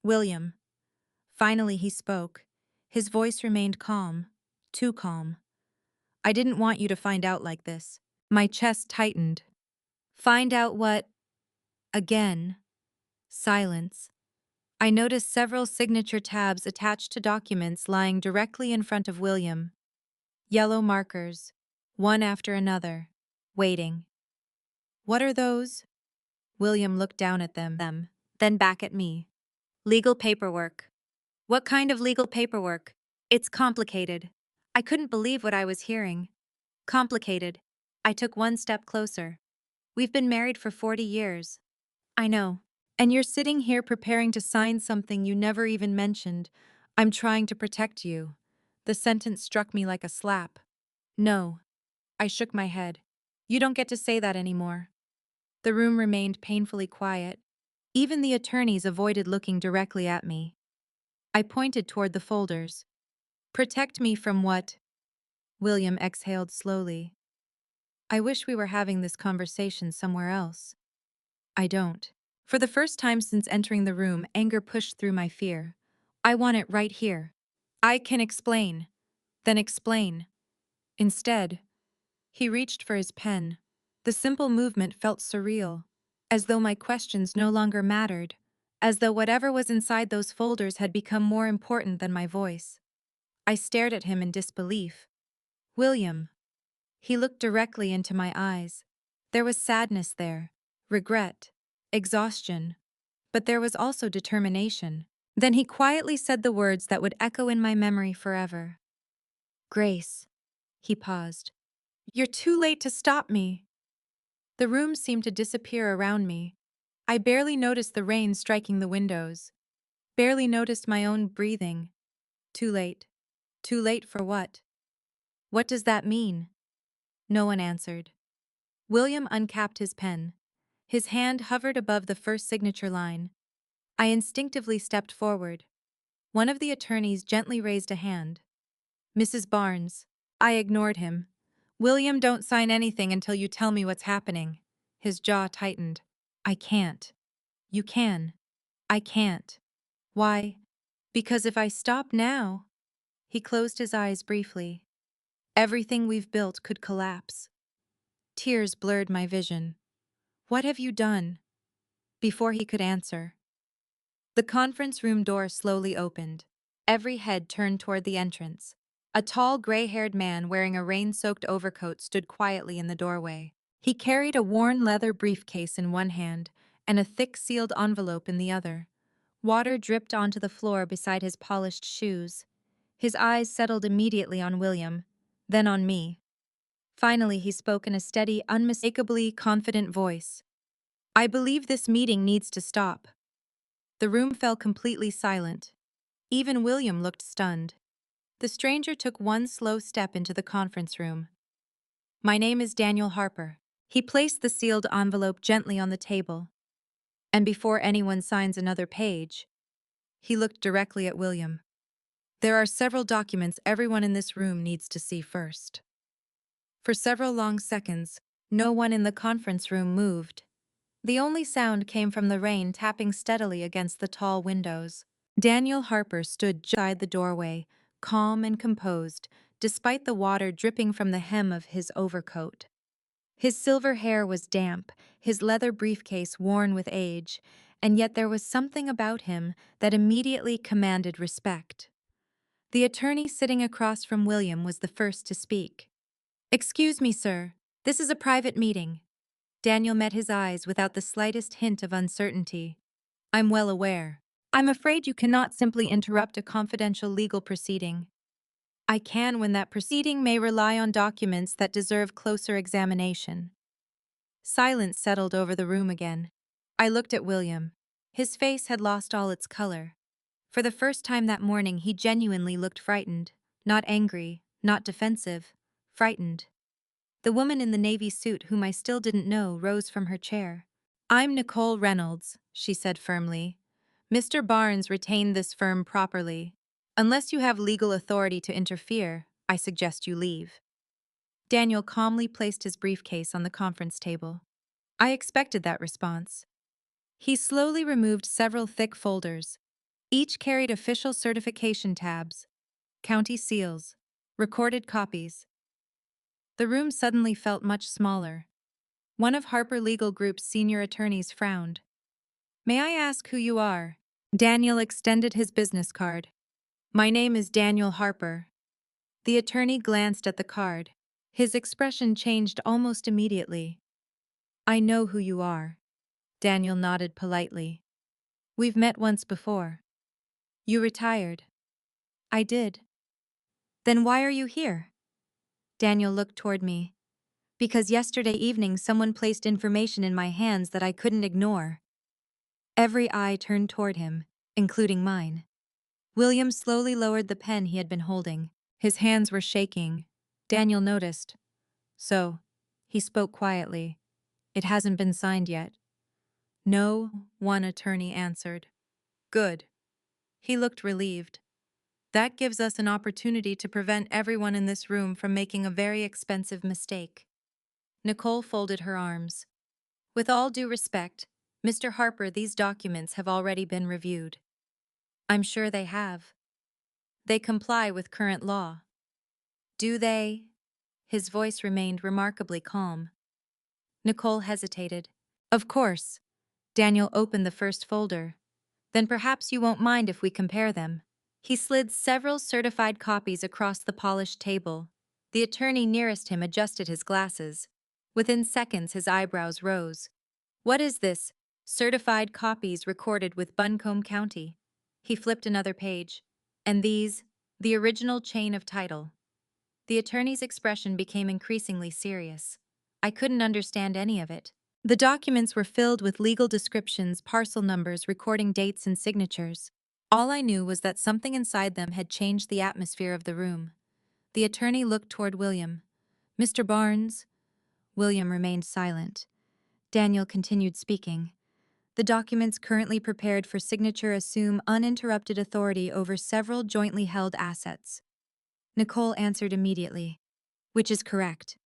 [SPEAKER 3] "William." Finally he spoke. His voice remained calm, too calm. "I didn't want you to find out like this." My chest tightened. "Find out what?" Again. Silence. I noticed several signature tabs attached to documents lying directly in front of William. Yellow markers, one after another, waiting. "What are those?" William looked down at them, then back at me. "Legal paperwork." "What kind of legal paperwork?" "It's complicated." I couldn't believe what I was hearing. "Complicated." I took one step closer. "We've been married for 40 years. "I know. And you're sitting here preparing to sign something you never even mentioned. I'm trying to protect you." The sentence struck me like a slap. "No." I shook my head. "You don't get to say that anymore." The room remained painfully quiet. Even the attorneys avoided looking directly at me. I pointed toward the folders. "Protect me from what?" William exhaled slowly. "I wish we were having this conversation somewhere else." "I don't." For the first time since entering the room, anger pushed through my fear. "I want it right here." "I can explain." "Then explain." Instead, he reached for his pen. The simple movement felt surreal, as though my questions no longer mattered, as though whatever was inside those folders had become more important than my voice. I stared at him in disbelief. "William." He looked directly into my eyes. There was sadness there, regret, exhaustion, but there was also determination. Then he quietly said the words that would echo in my memory forever. "Grace." He paused. "You're too late to stop me." The room seemed to disappear around me. I barely noticed the rain striking the windows. Barely noticed my own breathing. Too late. Too late for what? What does that mean? No one answered. William uncapped his pen. His hand hovered above the first signature line. I instinctively stepped forward. One of the attorneys gently raised a hand. "Mrs. Barnes." I ignored him. "William, don't sign anything until you tell me what's happening." His jaw tightened. "I can't." "You can." "I can't." "Why?" "Because if I stop now..." He closed his eyes briefly. "Everything we've built could collapse." Tears blurred my vision. "What have you done?" Before he could answer, the conference room door slowly opened. Every head turned toward the entrance. A tall, gray-haired man wearing a rain-soaked overcoat stood quietly in the doorway. He carried a worn leather briefcase in one hand and a thick sealed envelope in the other. Water dripped onto the floor beside his polished shoes. His eyes settled immediately on William, then on me. Finally, he spoke in a steady, unmistakably confident voice. "I believe this meeting needs to stop." The room fell completely silent. Even William looked stunned. The stranger took one slow step into the conference room. My name is Daniel Harper. He placed the sealed envelope gently on the table, and before anyone signs another page, he looked directly at William. There are several documents everyone in this room needs to see first. For several long seconds, no one in the conference room moved. The only sound came from the rain tapping steadily against the tall windows. Daniel Harper stood beside the doorway, calm and composed, despite the water dripping from the hem of his overcoat. His silver hair was damp, his leather briefcase worn with age, and yet there was something about him that immediately commanded respect. The attorney sitting across from William was the first to speak. "Excuse me, sir. This is a private meeting." Daniel met his eyes without the slightest hint of uncertainty. "I'm well aware. I'm afraid you cannot simply interrupt a confidential legal proceeding." "I can when that proceeding may rely on documents that deserve closer examination." Silence settled over the room again. I looked at William. His face had lost all its color. For the first time that morning, he genuinely looked frightened. Not angry, not defensive. Frightened. The woman in the navy suit, whom I still didn't know, rose from her chair. "I'm Nicole Reynolds," she said firmly. "Mr. Barnes retained this firm properly. Unless you have legal authority to interfere, I suggest you leave." Daniel calmly placed his briefcase on the conference table. I expected that response. He slowly removed several thick folders. Each carried official certification tabs, county seals, recorded copies. The room suddenly felt much smaller. One of Harper Legal Group's senior attorneys frowned. "May I ask who you are?" Daniel extended his business card. "My name is Daniel Harper." The attorney glanced at the card. His expression changed almost immediately. "I know who you are." Daniel nodded politely. "We've met once before." "You retired." "I did." "Then why are you here?" Daniel looked toward me. "Because yesterday evening someone placed information in my hands that I couldn't ignore." Every eye turned toward him, including mine. William slowly lowered the pen he had been holding. His hands were shaking. Daniel noticed. "So," he spoke quietly, "it hasn't been signed yet." "No," one attorney answered. "Good." He looked relieved. "That gives us an opportunity to prevent everyone in this room from making a very expensive mistake." Nicole folded her arms. "With all due respect, Mr. Harper, these documents have already been reviewed." "I'm sure they have." "They comply with current law." "Do they?" His voice remained remarkably calm. Nicole hesitated. "Of course." Daniel opened the first folder. "Then perhaps you won't mind if we compare them." He slid several certified copies across the polished table. The attorney nearest him adjusted his glasses. Within seconds, his eyebrows rose. "What is this? Certified copies recorded with Buncombe County." He flipped another page. "And these? The original chain of title." The attorney's expression became increasingly serious. I couldn't understand any of it. The documents were filled with legal descriptions, parcel numbers, recording dates, and signatures. All I knew was that something inside them had changed the atmosphere of the room. The attorney looked toward William. "Mr. Barnes?" William remained silent. Daniel continued speaking. "The documents currently prepared for signature assume uninterrupted authority over several jointly held assets." Nicole answered immediately. "Which is correct."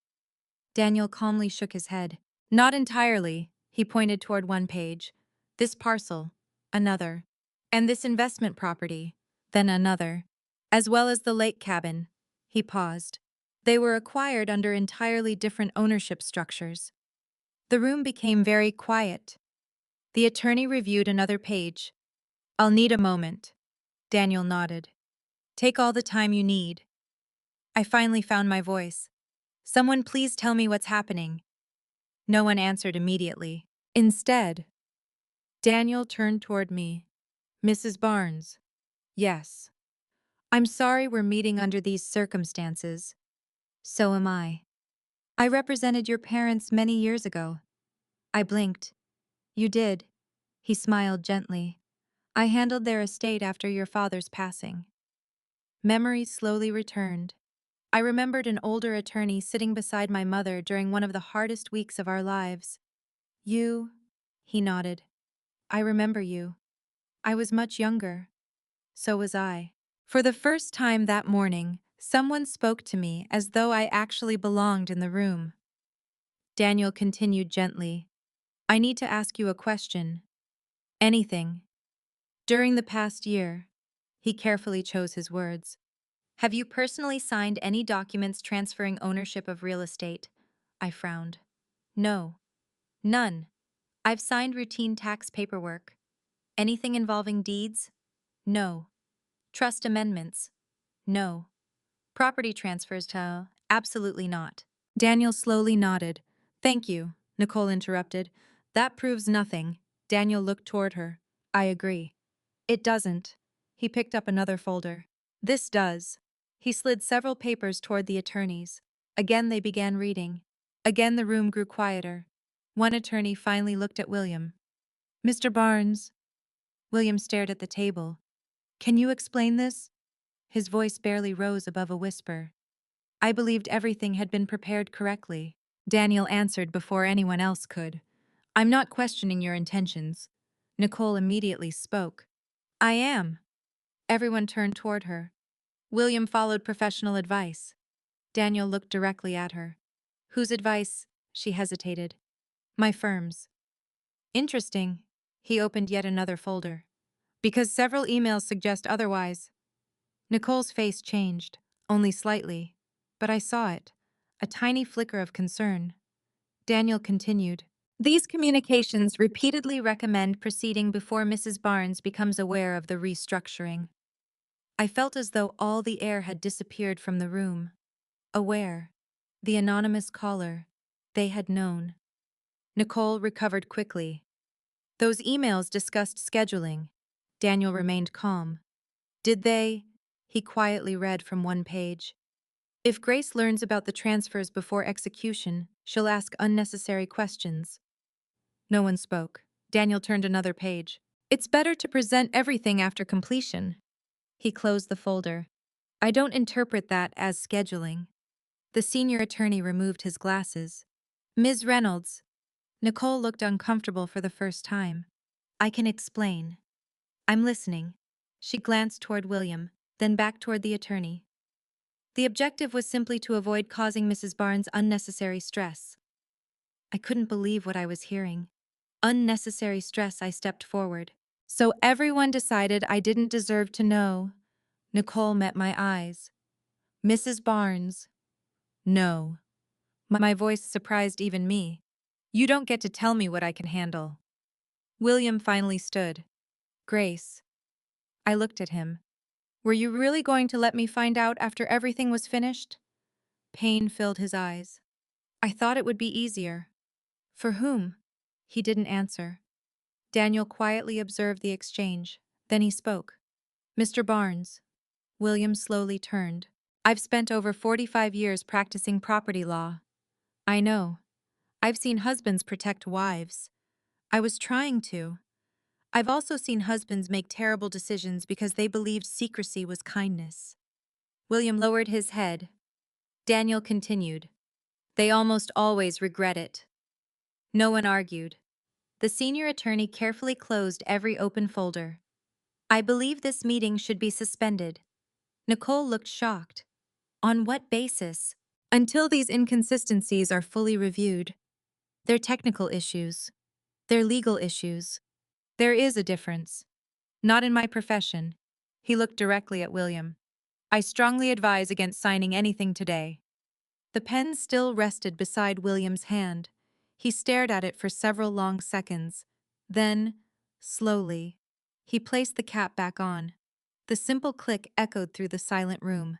[SPEAKER 3] Daniel calmly shook his head. "Not entirely." He pointed toward one page. "This parcel, another. And this investment property, then another. As well as the lake cabin." He paused. "They were acquired under entirely different ownership structures." The room became very quiet. The attorney reviewed another page. "I'll need a moment." Daniel nodded. "Take all the time you need." I finally found my voice. "Someone please tell me what's happening." No one answered immediately. Instead, Daniel turned toward me. "Mrs. Barnes." "Yes." "I'm sorry we're meeting under these circumstances." "So am I. I represented your parents many years ago." I blinked. "You did." He smiled gently. "I handled their estate after your father's passing." Memories slowly returned. I remembered an older attorney sitting beside my mother during one of the hardest weeks of our lives. You? He nodded. I remember you. I was much younger. So was I. For the first time that morning, someone spoke to me as though I actually belonged in the room. Daniel continued gently. I need to ask you a question. Anything. During the past year, he carefully chose his words. Have you personally signed any documents transferring ownership of real estate? I frowned. No. None. I've signed routine tax paperwork. Anything involving deeds? No. Trust amendments? No. Property transfers to? Absolutely not. Daniel slowly nodded. Thank you, Nicole interrupted. That proves nothing. Daniel looked toward her. I agree. It doesn't. He picked up another folder. This does. He slid several papers toward the attorneys. Again they began reading. Again the room grew quieter. One attorney finally looked at William. Mr. Barnes. William stared at the table. Can you explain this? His voice barely rose above a whisper. I believed everything had been prepared correctly. Daniel answered before anyone else could. I'm not questioning your intentions. Nicole immediately spoke. I am. Everyone turned toward her. William followed professional advice. Daniel looked directly at her. Whose advice? She hesitated. My firm's. Interesting. He opened yet another folder. Because several emails suggest otherwise. Nicole's face changed, only slightly. But I saw it. A tiny flicker of concern. Daniel continued. These communications repeatedly recommend proceeding before Mrs. Barnes becomes aware of the restructuring. I felt as though all the air had disappeared from the room. Aware. The anonymous caller. They had known. Nicole recovered quickly. Those emails discussed scheduling. Daniel remained calm. Did they? He quietly read from one page. If Grace learns about the transfers before execution, she'll ask unnecessary questions. No one spoke. Daniel turned another page. It's better to present everything after completion. He closed the folder. I don't interpret that as scheduling. The senior attorney removed his glasses. Ms. Reynolds. Nicole looked uncomfortable for the first time. I can explain. I'm listening. She glanced toward William, then back toward the attorney. The objective was simply to avoid causing Mrs. Barnes unnecessary stress. I couldn't believe what I was hearing. Unnecessary stress. I stepped forward. So everyone decided I didn't deserve to know. Nicole met my eyes. Mrs. Barnes. No. My voice surprised even me. You don't get to tell me what I can handle. William finally stood. Grace. I looked at him. Were you really going to let me find out after everything was finished? Pain filled his eyes. I thought it would be easier. For whom? He didn't answer. Daniel quietly observed the exchange. Then he spoke. Mr. Barnes. William slowly turned. I've spent over 45 years practicing property law. I know. I've seen husbands protect wives. I was trying to. I've also seen husbands make terrible decisions because they believed secrecy was kindness. William lowered his head. Daniel continued. They almost always regret it. No one argued. The senior attorney carefully closed every open folder. I believe this meeting should be suspended. Nicole looked shocked. On what basis? Until these inconsistencies are fully reviewed. They're technical issues. They're legal issues. There is a difference. Not in my profession. He looked directly at William. I strongly advise against signing anything today. The pen still rested beside William's hand. He stared at it for several long seconds. Then, slowly, he placed the cap back on. The simple click echoed through the silent room.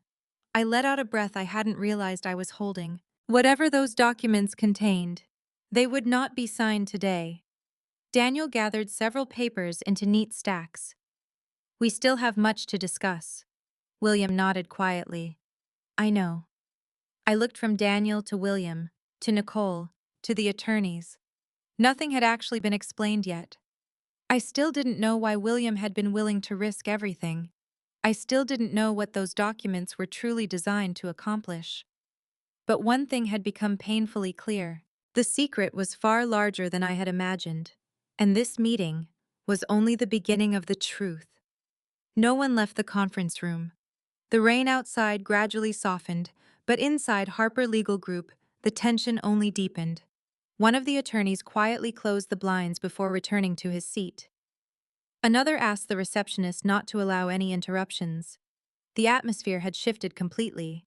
[SPEAKER 3] I let out a breath I hadn't realized I was holding. Whatever those documents contained, they would not be signed today. Daniel gathered several papers into neat stacks. We still have much to discuss. William nodded quietly. I know. I looked from Daniel to William, to Nicole, to the attorneys. Nothing had actually been explained yet. I still didn't know why William had been willing to risk everything. I still didn't know what those documents were truly designed to accomplish. But one thing had become painfully clear. The secret was far larger than I had imagined. And this meeting was only the beginning of the truth. No one left the conference room. The rain outside gradually softened, but inside Harper Legal Group, the tension only deepened. One of the attorneys quietly closed the blinds before returning to his seat. Another asked the receptionist not to allow any interruptions. The atmosphere had shifted completely.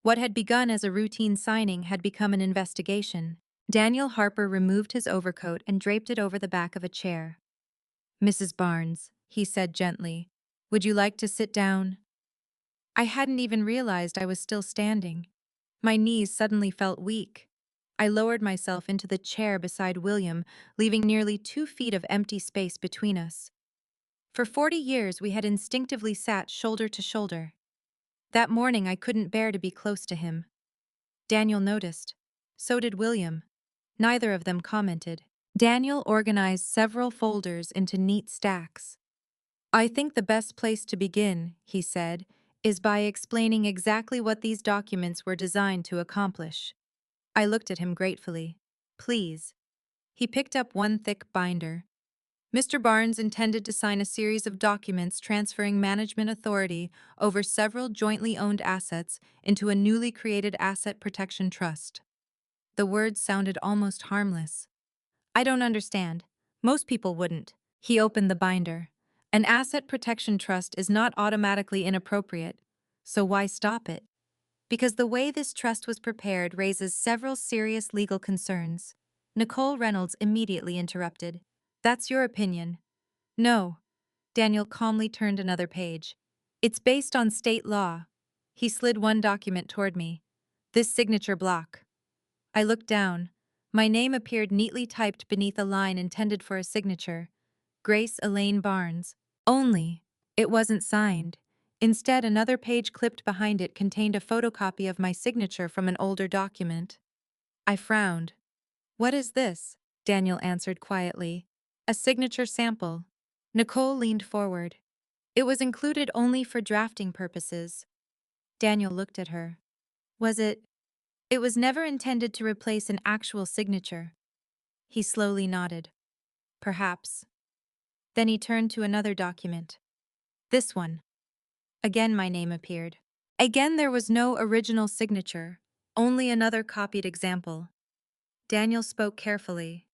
[SPEAKER 3] What had begun as a routine signing had become an investigation. Daniel Harper removed his overcoat and draped it over the back of a chair. "Mrs. Barnes," he said gently, "would you like to sit down?" I hadn't even realized I was still standing. My knees suddenly felt weak. I lowered myself into the chair beside William, leaving nearly 2 feet of empty space between us. For 40 years we had instinctively sat shoulder to shoulder. That morning I couldn't bear to be close to him. Daniel noticed. So did William. Neither of them commented. Daniel organized several folders into neat stacks. "I think the best place to begin," he said, "is by explaining exactly what these documents were designed to accomplish." I looked at him gratefully. "Please." He picked up one thick binder. "Mr. Barnes intended to sign a series of documents transferring management authority over several jointly owned assets into a newly created asset protection trust." The words sounded almost harmless. "I don't understand. Most people wouldn't." He opened the binder. "An asset protection trust is not automatically inappropriate, so why stop it? Because the way this trust was prepared raises several serious legal concerns." Nicole Reynolds immediately interrupted. "That's your opinion." "No." Daniel calmly turned another page. "It's based on state law." He slid one document toward me. "This signature block." I looked down. My name appeared neatly typed beneath a line intended for a signature. Grace Elaine Barnes. Only, it wasn't signed. Instead, another page clipped behind it contained a photocopy of my signature from an older document. I frowned. "What is this?" Daniel answered quietly. "A signature sample." Nicole leaned forward. "It was included only for drafting purposes." Daniel looked at her. "Was it? It was never intended to replace an actual signature." He slowly nodded. "Perhaps." Then he turned to another document. "This one." Again my name appeared. Again there was no original signature, only another copied example. Daniel spoke carefully.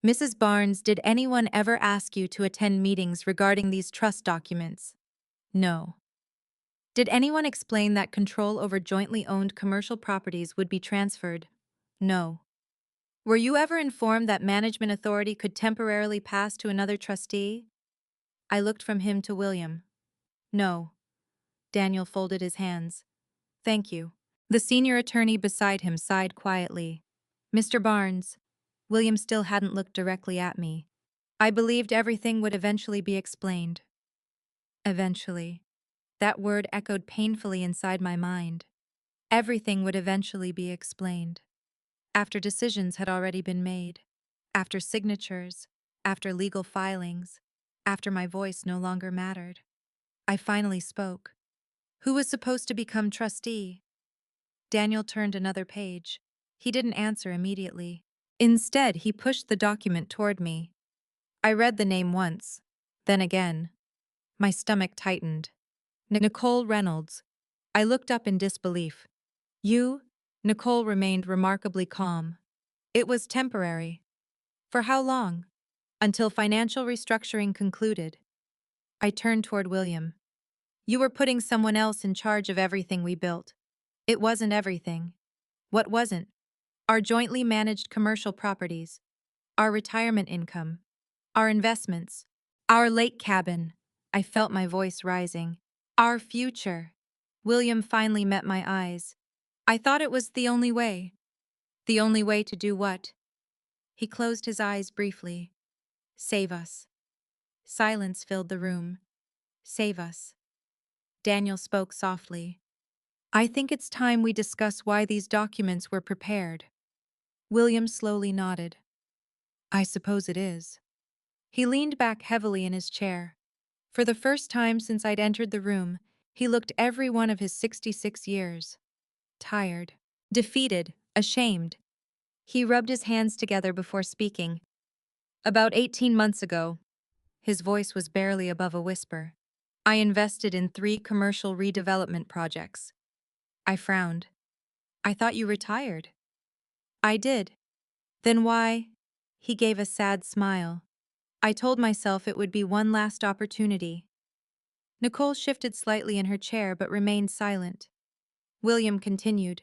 [SPEAKER 3] "Mrs. Barnes, did anyone ever ask you to attend meetings regarding these trust documents?" "No." "Did anyone explain that control over jointly owned commercial properties would be transferred?" "No." "Were you ever informed that management authority could temporarily pass to another trustee?" I looked from him to William. "No." Daniel folded his hands. "Thank you." The senior attorney beside him sighed quietly. "Mr. Barnes." William still hadn't looked directly at me. "I believed everything would eventually be explained." Eventually. That word echoed painfully inside my mind. Everything would eventually be explained. After decisions had already been made. After signatures. After legal filings. After my voice no longer mattered. I finally spoke. "Who was supposed to become trustee?" Daniel turned another page. He didn't answer immediately. Instead, he pushed the document toward me. I read the name once. Then again. My stomach tightened. "Nicole Reynolds." I looked up in disbelief. "You?" Nicole remained remarkably calm. "It was temporary." "For how long?" "Until financial restructuring concluded." I turned toward William. "You were putting someone else in charge of everything we built." "It wasn't everything." "What wasn't?" "Our jointly managed commercial properties. Our retirement income. Our investments. Our lake cabin." I felt my voice rising. "Our future." William finally met my eyes. "I thought it was the only way." "The only way to do what?" He closed his eyes briefly. "Save us." Silence filled the room. "Save us." Daniel spoke softly. "I think it's time we discuss why these documents were prepared." William slowly nodded. "I suppose it is." He leaned back heavily in his chair. For the first time since I'd entered the room, he looked every one of his 66 years. Tired, defeated, ashamed. He rubbed his hands together before speaking. About 18 months ago, his voice was barely above a whisper, I invested in 3 commercial redevelopment projects. I frowned. I thought you retired. I did. Then why? He gave a sad smile. I told myself it would be one last opportunity. Nicole shifted slightly in her chair but remained silent. William continued.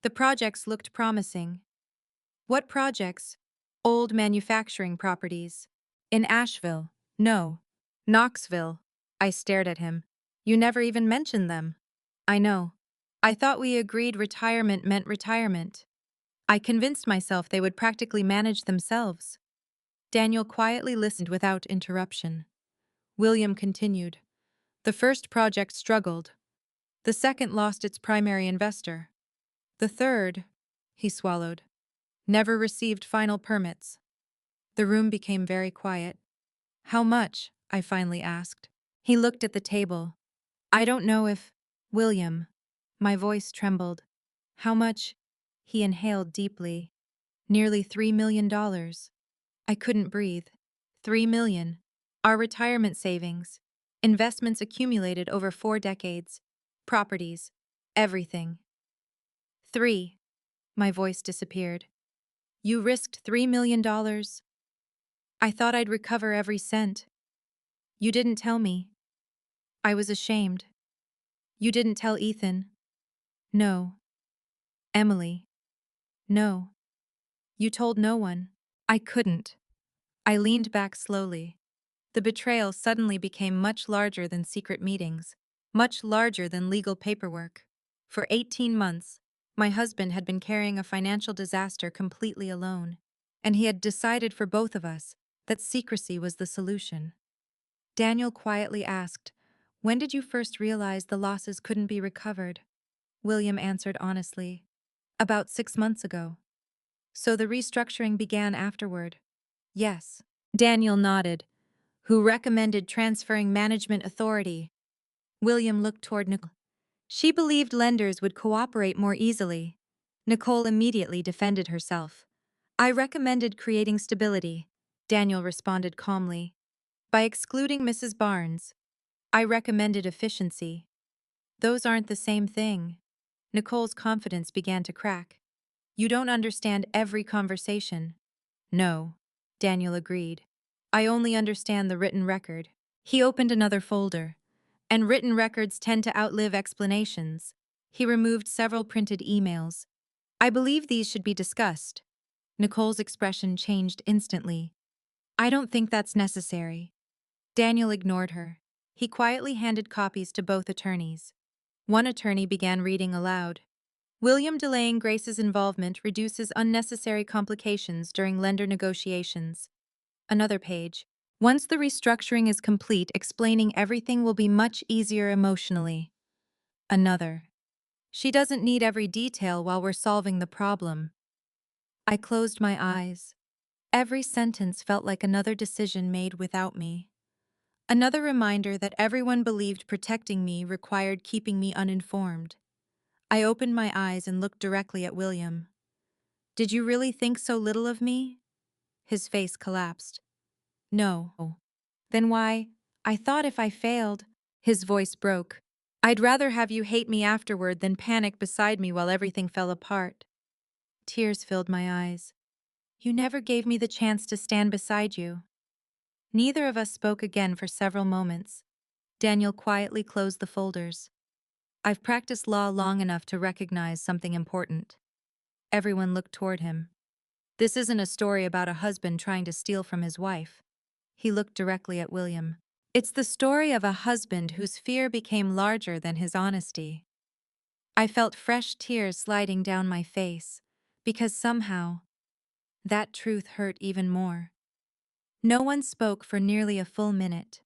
[SPEAKER 3] The projects looked promising. What projects? Old manufacturing properties. In Asheville. No. Knoxville. I stared at him. You never even mentioned them. I know. I thought we agreed retirement meant retirement. I convinced myself they would practically manage themselves. Daniel quietly listened without interruption. William continued. The first project struggled. The second lost its primary investor. The third, he swallowed, never received final permits. The room became very quiet. How much? I finally asked. He looked at the table. I don't know if... William. My voice trembled. How much? He inhaled deeply. Nearly $3 million. I couldn't breathe. 3 million. Our retirement savings. Investments accumulated over 4 decades. Properties. Everything. 3. My voice disappeared. You risked $3 million? I thought I'd recover every cent. You didn't tell me. I was ashamed. You didn't tell Ethan. No. Emily. No. You told no one. I couldn't. I leaned back slowly. The betrayal suddenly became much larger than secret meetings, much larger than legal paperwork. For 18 months, my husband had been carrying a financial disaster completely alone, and he had decided for both of us that secrecy was the solution. Daniel quietly asked, When did you first realize the losses couldn't be recovered? William answered honestly, About 6 months ago. So the restructuring began afterward. Yes. Daniel nodded. Who recommended transferring management authority? William looked toward Nicole. She believed lenders would cooperate more easily. Nicole immediately defended herself. I recommended creating stability, Daniel responded calmly. By excluding Mrs. Barnes, I recommended efficiency. Those aren't the same thing. Nicole's confidence began to crack. You don't understand every conversation. No, Daniel agreed. I only understand the written record. He opened another folder. And written records tend to outlive explanations. He removed several printed emails. I believe these should be discussed. Nicole's expression changed instantly. I don't think that's necessary. Daniel ignored her. He quietly handed copies to both attorneys. One attorney began reading aloud. William delaying Grace's involvement reduces unnecessary complications during lender negotiations. Another page. Once the restructuring is complete, explaining everything will be much easier emotionally. Another. She doesn't need every detail while we're solving the problem. I closed my eyes. Every sentence felt like another decision made without me. Another reminder that everyone believed protecting me required keeping me uninformed. I opened my eyes and looked directly at William. Did you really think so little of me? His face collapsed. No. Then why? I thought if I failed. His voice broke. I'd rather have you hate me afterward than panic beside me while everything fell apart. Tears filled my eyes. You never gave me the chance to stand beside you. Neither of us spoke again for several moments. Daniel quietly closed the folders. I've practiced law long enough to recognize something important. Everyone looked toward him. This isn't a story about a husband trying to steal from his wife. He looked directly at William. It's the story of a husband whose fear became larger than his honesty. I felt fresh tears sliding down my face, because somehow, that truth hurt even more. No one spoke for nearly a full minute.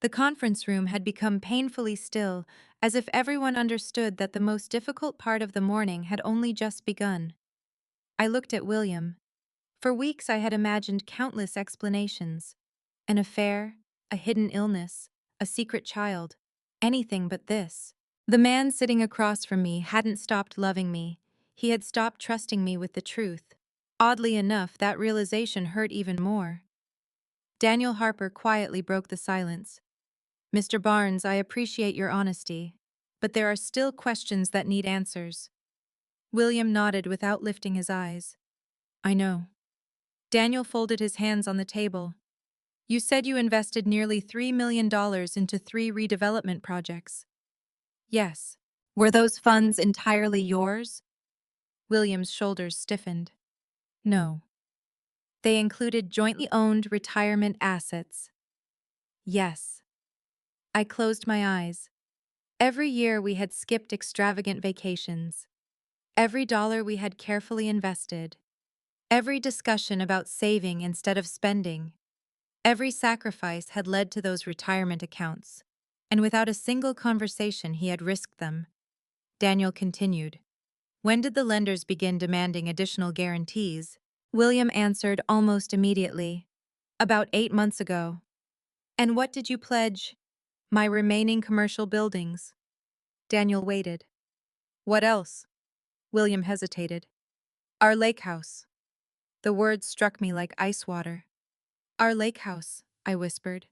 [SPEAKER 3] The conference room had become painfully still, as if everyone understood that the most difficult part of the morning had only just begun. I looked at William. For weeks I had imagined countless explanations. An affair, a hidden illness, a secret child. Anything but this. The man sitting across from me hadn't stopped loving me. He had stopped trusting me with the truth. Oddly enough, that realization hurt even more. Daniel Harper quietly broke the silence. Mr. Barnes, I appreciate your honesty, but there are still questions that need answers. William nodded without lifting his eyes. I know. Daniel folded his hands on the table. You said you invested nearly $3 million into 3 redevelopment projects. Yes. Were those funds entirely yours? William's shoulders stiffened. No. They included jointly owned retirement assets. Yes. I closed my eyes. Every year we had skipped extravagant vacations. Every dollar we had carefully invested. Every discussion about saving instead of spending. Every sacrifice had led to those retirement accounts. And without a single conversation, he had risked them. Daniel continued. When did the lenders begin demanding additional guarantees? William answered almost immediately. About 8 months ago. And what did you pledge? My remaining commercial buildings. Daniel waited. What else? William hesitated. Our lake house. The words struck me like ice water. Our lake house, I whispered.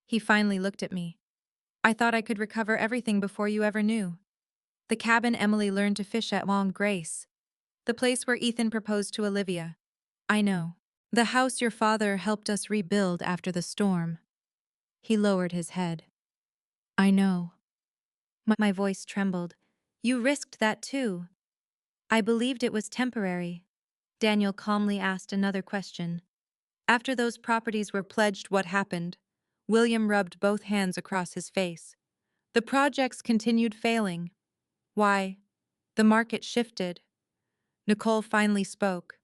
[SPEAKER 3] He finally looked at me. I thought I could recover everything before you ever knew. The cabin Emily learned to fish at Long Grace. The place where Ethan proposed to Olivia. I know. The house your father helped us rebuild after the storm. He lowered his head. I know. My voice trembled. You risked that too. I believed it was temporary. Daniel calmly asked another question. After those properties were pledged, what happened? William rubbed both hands across his face. The projects continued failing. Why? The market shifted. Nicole finally spoke.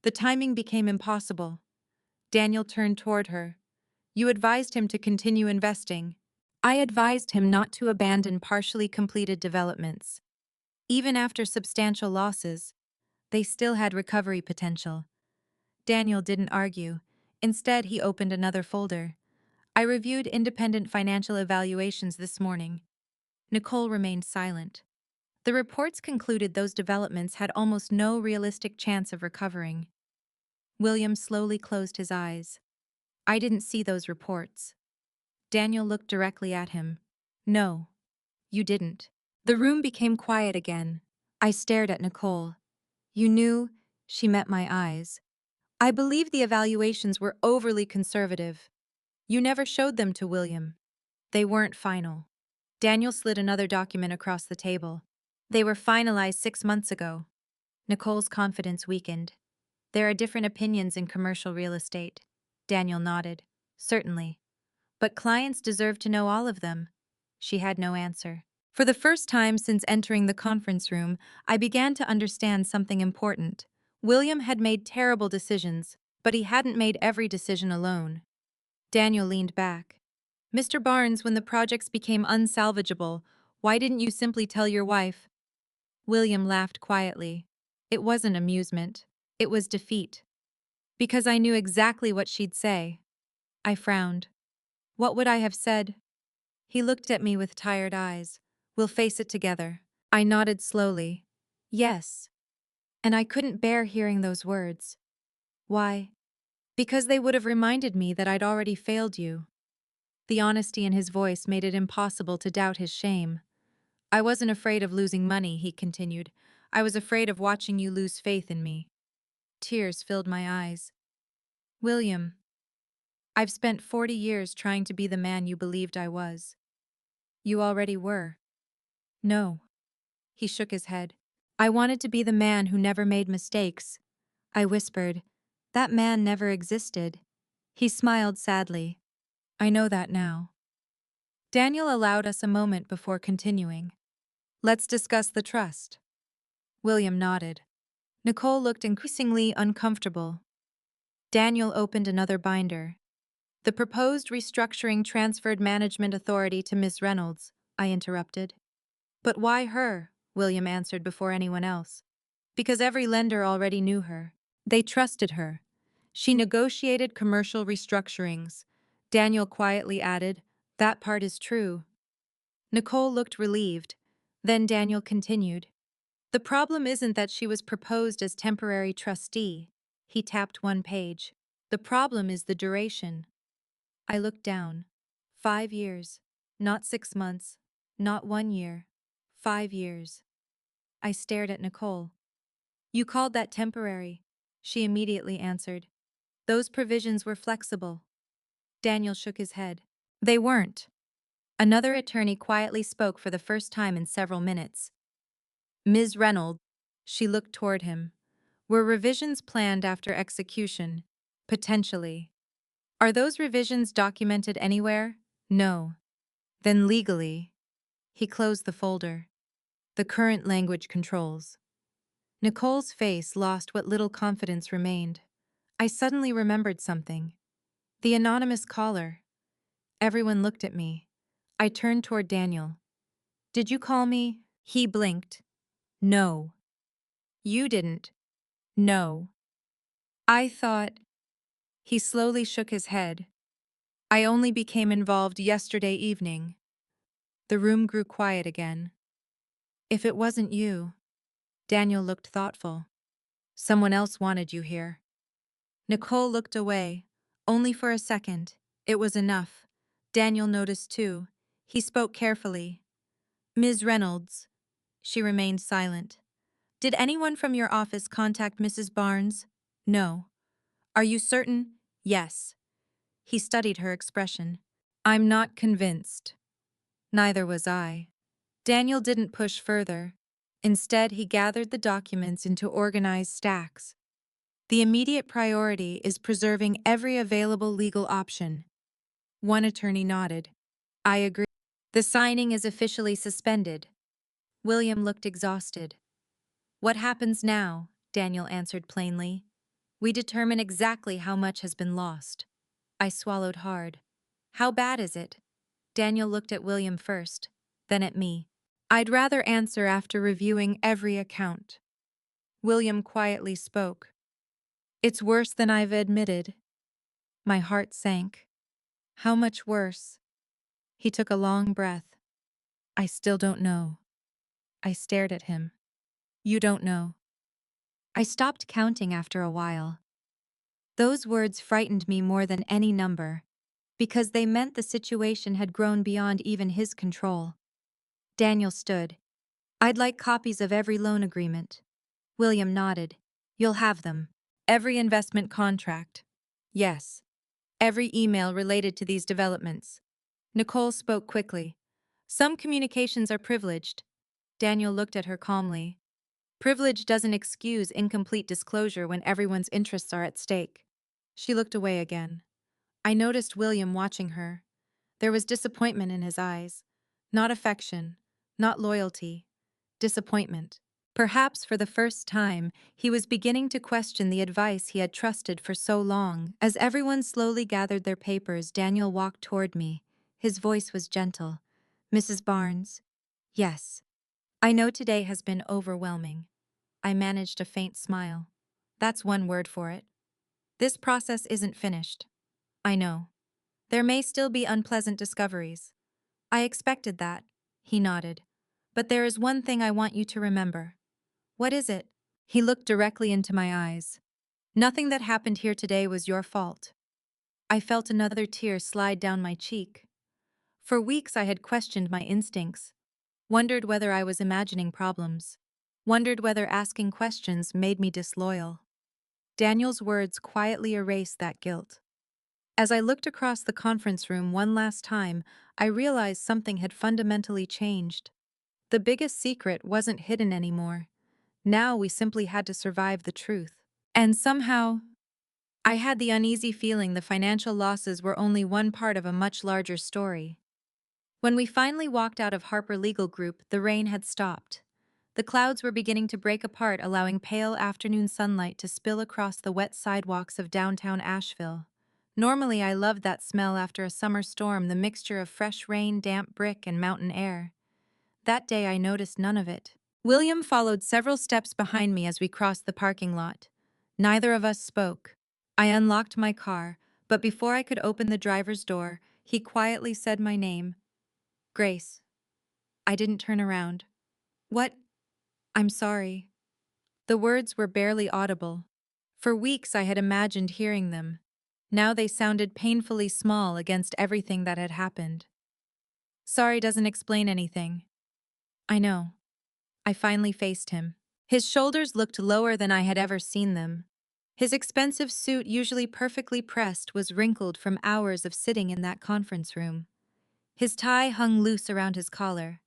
[SPEAKER 3] The timing became impossible. Daniel turned toward her. You advised him to continue investing. I advised him not to abandon partially completed developments. Even after substantial losses, they still had recovery potential. Daniel didn't argue. Instead, he opened another folder. I reviewed independent financial evaluations this morning. Nicole remained silent. The reports concluded those developments had almost no realistic chance of recovering. William slowly closed his eyes. I didn't see those reports. Daniel looked directly at him. No, you didn't. The room became quiet again. I stared at Nicole. You knew? She met my eyes. I believe the evaluations were overly conservative. You never showed them to William. They weren't final. Daniel slid another document across the table. They were finalized 6 months ago. Nicole's confidence weakened. There are different opinions in commercial real estate. Daniel nodded. Certainly. But clients deserve to know all of them. She had no answer. For the first time since entering the conference room, I began to understand something important. William had made terrible decisions, but he hadn't made every decision alone. Daniel leaned back. Mr. Barnes, when the projects became unsalvageable, why didn't you simply tell your wife? William laughed quietly. It wasn't amusement. It was defeat. Because I knew exactly what she'd say. I frowned. What would I have said? He looked at me with tired eyes. We'll face it together. I nodded slowly. Yes. And I couldn't bear hearing those words. Why? Because they would have reminded me that I'd already failed you. The honesty in his voice made it impossible to doubt his shame. I wasn't afraid of losing money, he continued. I was afraid of watching you lose faith in me. Tears filled my eyes. William, I've spent 40 years trying to be the man you believed I was. You already were. No. He shook his head. I wanted to be the man who never made mistakes. I whispered. That man never existed. He smiled sadly. I know that now. Daniel allowed us a moment before continuing. Let's discuss the trust. William nodded. Nicole looked increasingly uncomfortable. Daniel opened another binder. The proposed restructuring transferred management authority to Miss Reynolds, I interrupted. But why her? William answered before anyone else. Because every lender already knew her. They trusted her. She negotiated commercial restructurings. Daniel quietly added, That part is true. Nicole looked relieved. Then Daniel continued. The problem isn't that she was proposed as temporary trustee. He tapped one page. The problem is the duration. I looked down. 5 years. Not 6 months. Not 1 year. 5 years. I stared at Nicole. You called that temporary. She immediately answered. Those provisions were flexible. Daniel shook his head. They weren't. Another attorney quietly spoke for the first time in several minutes. Ms. Reynolds, she looked toward him. Were revisions planned after execution? Potentially. Are those revisions documented anywhere? No. Then legally. He closed the folder. The current language controls. Nicole's face lost what little confidence remained. I suddenly remembered something. The anonymous caller. Everyone looked at me. I turned toward Daniel. Did you call me? He blinked. No. You didn't. No. I thought. He slowly shook his head. I only became involved yesterday evening. The room grew quiet again. If it wasn't you. Daniel looked thoughtful. Someone else wanted you here. Nicole looked away. Only for a second. It was enough. Daniel noticed too. He spoke carefully. Ms. Reynolds. She remained silent. Did anyone from your office contact Mrs. Barnes? No. Are you certain? Yes. He studied her expression. I'm not convinced. Neither was I. Daniel didn't push further. Instead, he gathered the documents into organized stacks. The immediate priority is preserving every available legal option. One attorney nodded. I agree. The signing is officially suspended. William looked exhausted. What happens now? Daniel answered plainly. We determine exactly how much has been lost. I swallowed hard. How bad is it? Daniel looked at William first, then at me. I'd rather answer after reviewing every account. William quietly spoke. It's worse than I've admitted. My heart sank. How much worse? He took a long breath. I still don't know. I stared at him. You don't know. I stopped counting after a while. Those words frightened me more than any number, because they meant the situation had grown beyond even his control. Daniel stood. I'd like copies of every loan agreement. William nodded. You'll have them. Every investment contract. Yes. Every email related to these developments. Nicole spoke quickly. Some communications are privileged. Daniel looked at her calmly. Privilege doesn't excuse incomplete disclosure when everyone's interests are at stake. She looked away again. I noticed William watching her. There was disappointment in his eyes. Not affection, not loyalty, disappointment. Perhaps for the first time, he was beginning to question the advice he had trusted for so long. As everyone slowly gathered their papers, Daniel walked toward me. His voice was gentle. Mrs. Barnes? Yes. I know today has been overwhelming. I managed a faint smile. That's one word for it. This process isn't finished. I know. There may still be unpleasant discoveries. I expected that, he nodded. But there is one thing I want you to remember. What is it? He looked directly into my eyes. Nothing that happened here today was your fault. I felt another tear slide down my cheek. For weeks I had questioned my instincts, wondered whether I was imagining problems, wondered whether asking questions made me disloyal. Daniel's words quietly erased that guilt. As I looked across the conference room one last time, I realized something had fundamentally changed. The biggest secret wasn't hidden anymore. Now we simply had to survive the truth. And somehow, I had the uneasy feeling the financial losses were only one part of a much larger story. When we finally walked out of Harper Legal Group, the rain had stopped. The clouds were beginning to break apart, allowing pale afternoon sunlight to spill across the wet sidewalks of downtown Asheville. Normally, I loved that smell after a summer storm, the mixture of fresh rain, damp brick, and mountain air. That day, I noticed none of it. William followed several steps behind me as we crossed the parking lot. Neither of us spoke. I unlocked my car, but before I could open the driver's door, He quietly said my name. Grace. I didn't turn around. What? I'm sorry. The words were barely audible. For weeks I had imagined hearing them. Now they sounded painfully small against everything that had happened. Sorry doesn't explain anything. I know. I finally faced him. His shoulders looked lower than I had ever seen them. His expensive suit, usually perfectly pressed, was wrinkled from hours of sitting in that conference room. His tie hung loose around his collar.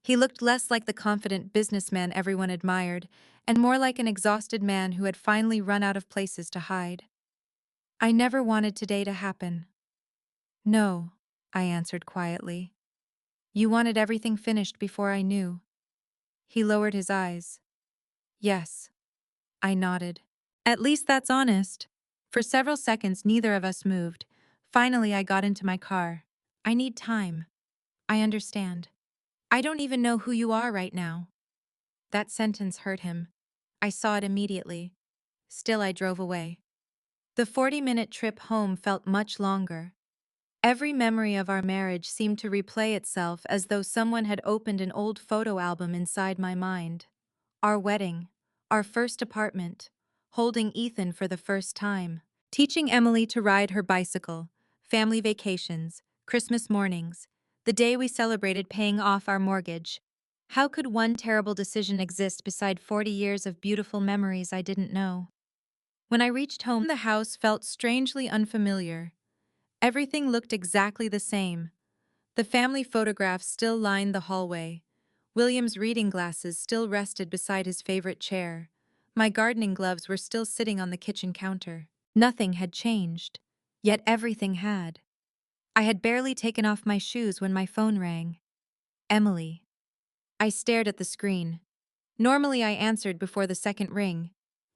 [SPEAKER 3] He looked less like the confident businessman everyone admired, and more like an exhausted man who had finally run out of places to hide. I never wanted today to happen. No, I answered quietly. You wanted everything finished before I knew. He lowered his eyes. Yes. I nodded. At least that's honest. For several seconds, neither of us moved. Finally, I got into my car. I need time. I understand. I don't even know who you are right now. That sentence hurt him. I saw it immediately. Still, I drove away. The 40-minute trip home felt much longer. Every memory of our marriage seemed to replay itself as though someone had opened an old photo album inside my mind. Our wedding, our first apartment, holding Ethan for the first time, teaching Emily to ride her bicycle, family vacations, Christmas mornings, the day we celebrated paying off our mortgage. How could one terrible decision exist beside 40 years of beautiful memories I didn't know? When I reached home, the house felt strangely unfamiliar. Everything looked exactly the same. The family photographs still lined the hallway. William's reading glasses still rested beside his favorite chair. My gardening gloves were still sitting on the kitchen counter. Nothing had changed. Yet everything had. I had barely taken off my shoes when my phone rang. Emily. I stared at the screen. Normally I answered before the second ring.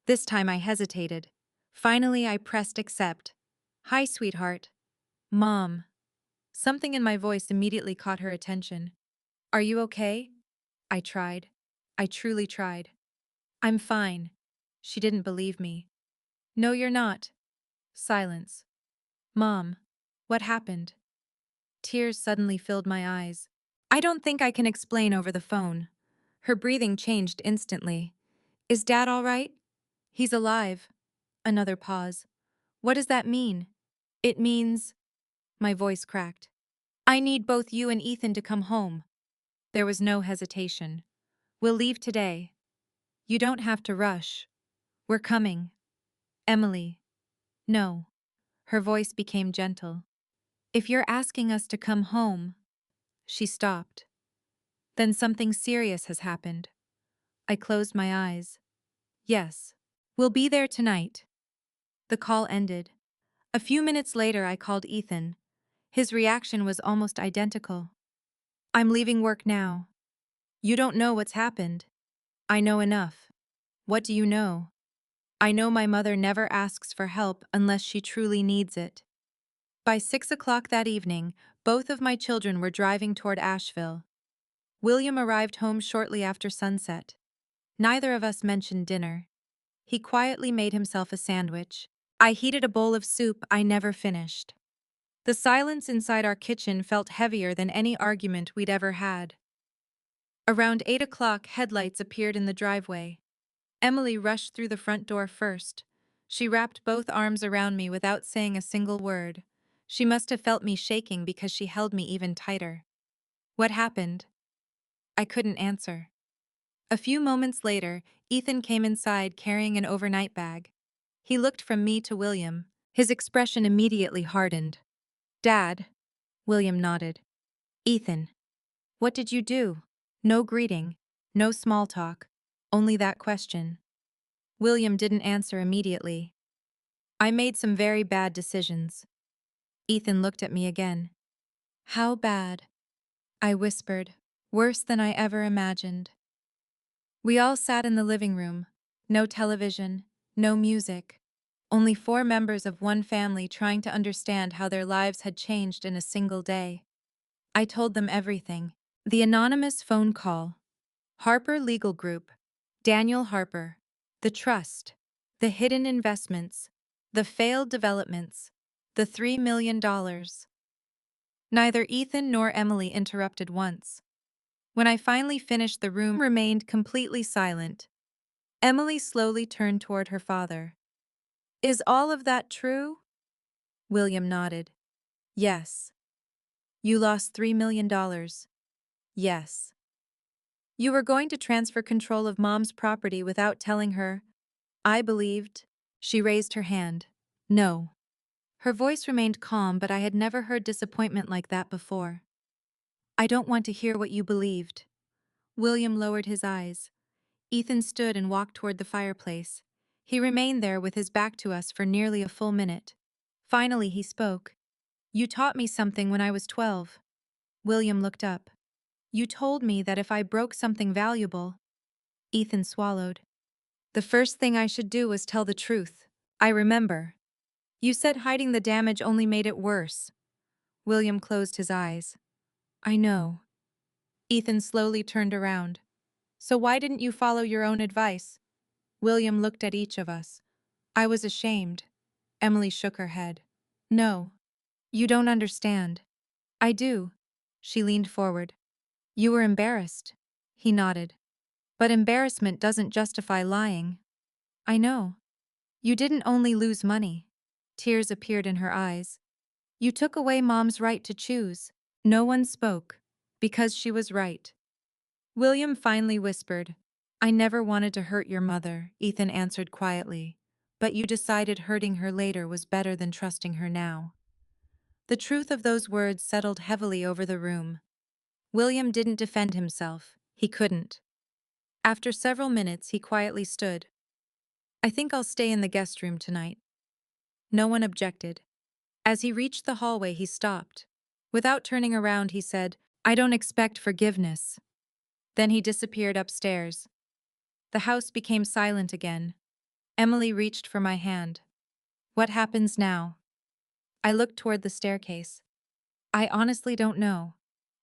[SPEAKER 3] This time I hesitated. Finally I pressed accept. Hi, sweetheart. Mom. Something in my voice immediately caught her attention. Are you okay? I tried. I truly tried. I'm fine. She didn't believe me. No, you're not. Silence. Mom. What happened? Tears suddenly filled my eyes. I don't think I can explain over the phone. Her breathing changed instantly. Is Dad all right? He's alive. Another pause. What does that mean? It means... My voice cracked. I need both you and Ethan to come home. There was no hesitation. We'll leave today. You don't have to rush. We're coming. Emily. No. Her voice became gentle. If you're asking us to come home... She stopped. Then something serious has happened. I closed my eyes. Yes. We'll be there tonight. The call ended. A few minutes later I called Ethan. His reaction was almost identical. I'm leaving work now. You don't know what's happened. I know enough. What do you know? I know my mother never asks for help unless she truly needs it. By 6 o'clock that evening, both of my children were driving toward Asheville. William arrived home shortly after sunset. Neither of us mentioned dinner. He quietly made himself a sandwich. I heated a bowl of soup I never finished. The silence inside our kitchen felt heavier than any argument we'd ever had. Around 8 o'clock, headlights appeared in the driveway. Emily rushed through the front door first. She wrapped both arms around me without saying a single word. She must have felt me shaking because she held me even tighter. What happened? I couldn't answer. A few moments later, Ethan came inside carrying an overnight bag. He looked from me to William. His expression immediately hardened. Dad. William nodded. Ethan. What did you do? No greeting. No small talk. Only that question. William didn't answer immediately. I made some very bad decisions. Ethan looked at me again. How bad? I whispered. Worse than I ever imagined. We all sat in the living room. No television, no music. Only 4 members of one family trying to understand how their lives had changed in a single day. I told them everything. The anonymous phone call. Harper Legal Group. Daniel Harper. The trust. The hidden investments. The failed developments. The $3 million. Neither Ethan nor Emily interrupted once. When I finally finished, the room remained completely silent. Emily slowly turned toward her father. Is all of that true? William nodded. Yes. You lost $3 million. Yes. You were going to transfer control of Mom's property without telling her. I believed. She raised her hand. No. Her voice remained calm, but I had never heard disappointment like that before. I don't want to hear what you believed. William lowered his eyes. Ethan stood and walked toward the fireplace. He remained there with his back to us for nearly a full minute. Finally, he spoke. You taught me something when I was 12. William looked up. You told me that if I broke something valuable. Ethan swallowed. The first thing I should do was tell the truth. I remember. You said hiding the damage only made it worse. William closed his eyes. I know. Ethan slowly turned around. So why didn't you follow your own advice? William looked at each of us. I was ashamed. Emily shook her head. No. You don't understand. I do. She leaned forward. You were embarrassed. He nodded. But embarrassment doesn't justify lying. I know. You didn't only lose money. Tears appeared in her eyes. You took away Mom's right to choose. No one spoke. Because she was right. William finally whispered. I never wanted to hurt your mother, Ethan answered quietly. But you decided hurting her later was better than trusting her now. The truth of those words settled heavily over the room. William didn't defend himself. He couldn't. After several minutes, he quietly stood. I think I'll stay in the guest room tonight. No one objected. As he reached the hallway, he stopped. Without turning around, he said, I don't expect forgiveness. Then he disappeared upstairs. The house became silent again. Emily reached for my hand. What happens now? I looked toward the staircase. I honestly don't know.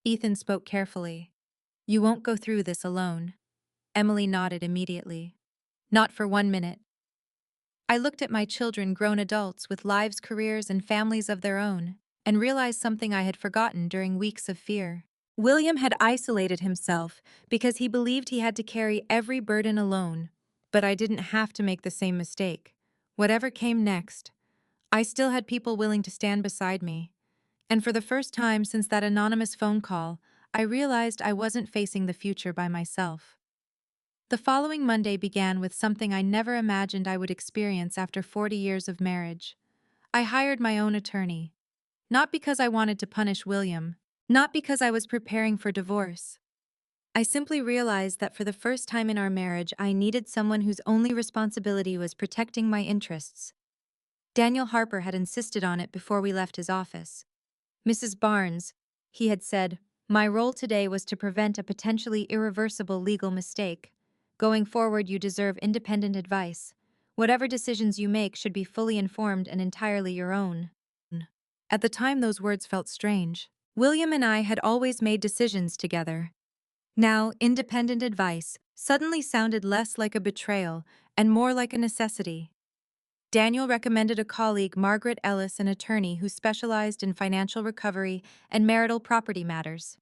[SPEAKER 3] Ethan spoke carefully. You won't go through this alone. Emily nodded immediately. Not for 1 minute. I looked at my children, grown adults with lives, careers, and families of their own, and realized something I had forgotten during weeks of fear. William had isolated himself because he believed he had to carry every burden alone, but I didn't have to make the same mistake. Whatever came next, I still had people willing to stand beside me. And for the first time since that anonymous phone call, I realized I wasn't facing the future by myself. The following Monday began with something I never imagined I would experience after 40 years of marriage. I hired my own attorney. Not because I wanted to punish William, not because I was preparing for divorce. I simply realized that for the first time in our marriage, I needed someone whose only responsibility was protecting my interests. Daniel Harper had insisted on it before we left his office. Mrs. Barnes, he had said, my role today was to prevent a potentially irreversible legal mistake. Going forward, you deserve independent advice. Whatever decisions you make should be fully informed and entirely your own. At the time, those words felt strange. William and I had always made decisions together. Now, independent advice suddenly sounded less like a betrayal and more like a necessity. Daniel recommended a colleague, Margaret Ellis, an attorney who specialized in financial recovery and marital property matters.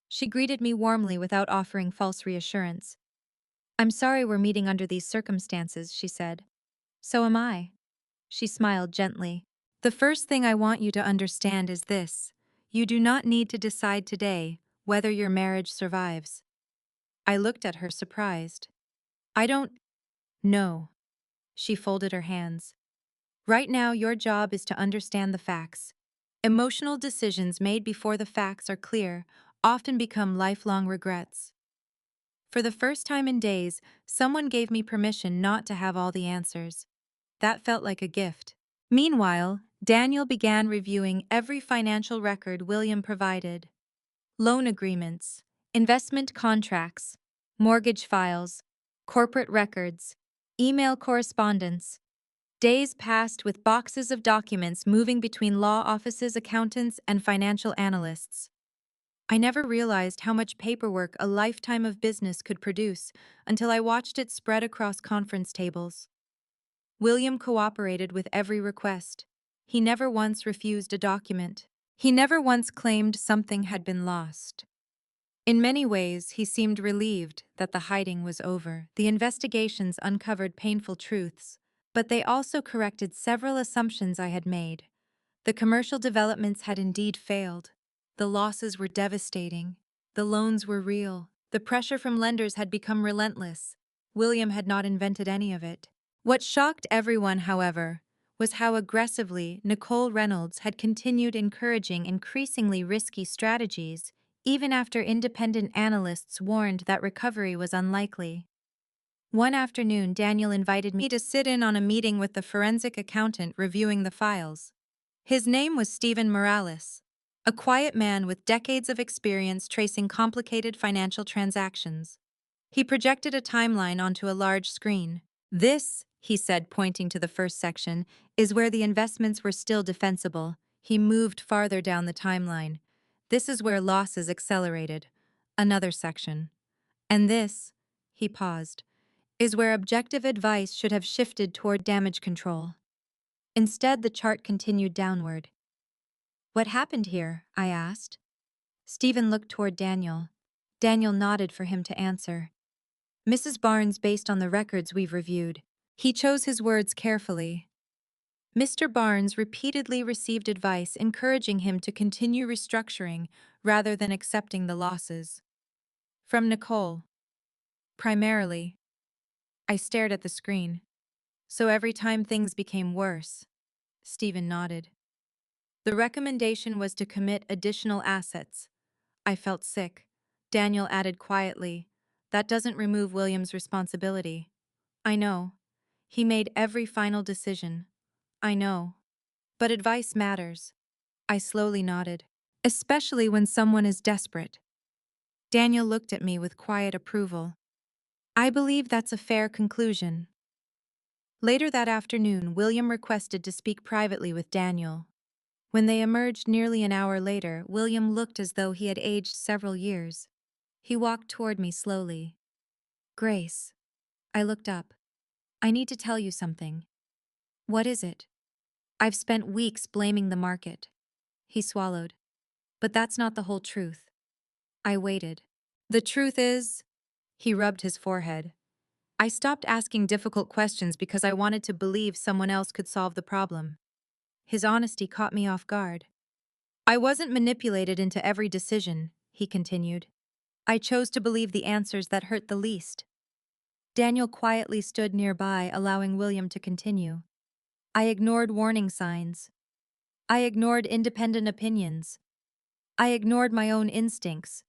[SPEAKER 3] She greeted me warmly without offering false reassurance. I'm sorry we're meeting under these circumstances, she said. So am I. She smiled gently. The first thing I want you to understand is this. You do not need to decide today whether your marriage survives. I looked at her surprised. I don't know. She folded her hands. Right now, your job is to understand the facts. Emotional decisions made before the facts are clear often become lifelong regrets. For the first time in days, someone gave me permission not to have all the answers. That felt like a gift. Meanwhile, Daniel began reviewing every financial record William provided. Loan agreements, investment contracts, mortgage files, corporate records, email correspondence. Days passed with boxes of documents moving between law offices, accountants, and financial analysts. I never realized how much paperwork a lifetime of business could produce until I watched it spread across conference tables. William cooperated with every request. He never once refused a document. He never once claimed something had been lost. In many ways, he seemed relieved that the hiding was over. The investigations uncovered painful truths, but they also corrected several assumptions I had made. The commercial developments had indeed failed. The losses were devastating. The loans were real. The pressure from lenders had become relentless. William had not invented any of it. What shocked everyone, however, was how aggressively Nicole Reynolds had continued encouraging increasingly risky strategies, even after independent analysts warned that recovery was unlikely. One afternoon, Daniel invited me to sit in on a meeting with the forensic accountant reviewing the files. His name was Stephen Morales, a quiet man with decades of experience tracing complicated financial transactions. He projected a timeline onto a large screen. "This," he said, pointing to the first section, "is where the investments were still defensible." He moved farther down the timeline. "This is where losses accelerated." Another section. "And this," he paused, "is where objective advice should have shifted toward damage control." Instead, the chart continued downward. "What happened here?" I asked. Stephen looked toward Daniel. Daniel nodded for him to answer. "Mrs. Barnes, based on the records we've reviewed." He chose his words carefully. Mr. Barnes repeatedly received advice encouraging him to continue restructuring rather than accepting the losses. From Nicole. Primarily. I stared at the screen. "So every time things became worse." Stephen nodded. "The recommendation was to commit additional assets." I felt sick. Daniel added quietly, "That doesn't remove William's responsibility." "I know. He made every final decision." "I know. But advice matters." I slowly nodded. "Especially when someone is desperate." Daniel looked at me with quiet approval. "I believe that's a fair conclusion." Later that afternoon, William requested to speak privately with Daniel. When they emerged nearly an hour later, William looked as though he had aged several years. He walked toward me slowly. "Grace." I looked up. "I need to tell you something." "What is it?" "I've spent weeks blaming the market." He swallowed. "But that's not the whole truth." I waited. "The truth is—" He rubbed his forehead. "I stopped asking difficult questions because I wanted to believe someone else could solve the problem." His honesty caught me off guard. "I wasn't manipulated into every decision," he continued. "I chose to believe the answers that hurt the least." Daniel quietly stood nearby, allowing William to continue. "I ignored warning signs. I ignored independent opinions. I ignored my own instincts."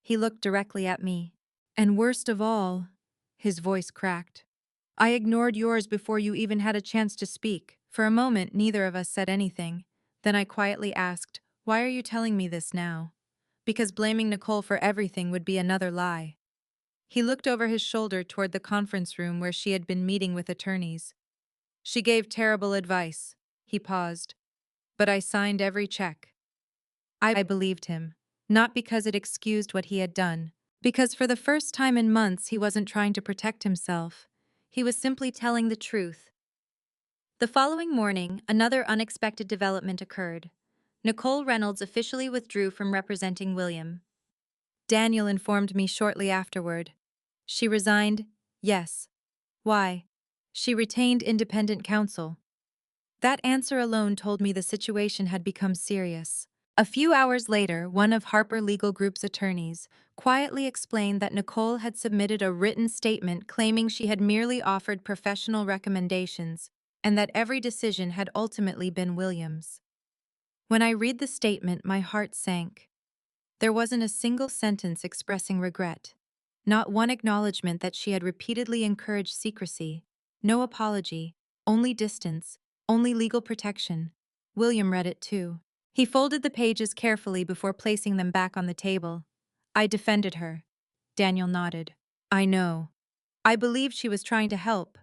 [SPEAKER 3] He looked directly at me. "And worst of all," his voice cracked, "I ignored yours before you even had a chance to speak." For a moment, neither of us said anything. Then I quietly asked, "Why are you telling me this now?" "Because blaming Nicole for everything would be another lie." He looked over his shoulder toward the conference room where she had been meeting with attorneys. "She gave terrible advice." He paused. "But I signed every check." I believed him. Not because it excused what he had done. Because for the first time in months he wasn't trying to protect himself. He was simply telling the truth. The following morning, another unexpected development occurred. Nicole Reynolds officially withdrew from representing William. Daniel informed me shortly afterward. She resigned? Yes. Why? She retained independent counsel. That answer alone told me the situation had become serious. A few hours later, one of Harper Legal Group's attorneys quietly explained that Nicole had submitted a written statement claiming she had merely offered professional recommendations and that every decision had ultimately been William's. When I read the statement, my heart sank. There wasn't a single sentence expressing regret. Not one acknowledgement that she had repeatedly encouraged secrecy. No apology, only distance, only legal protection. William read it too. He folded the pages carefully before placing them back on the table. "I defended her." Daniel nodded. "I know. I believed she was trying to help.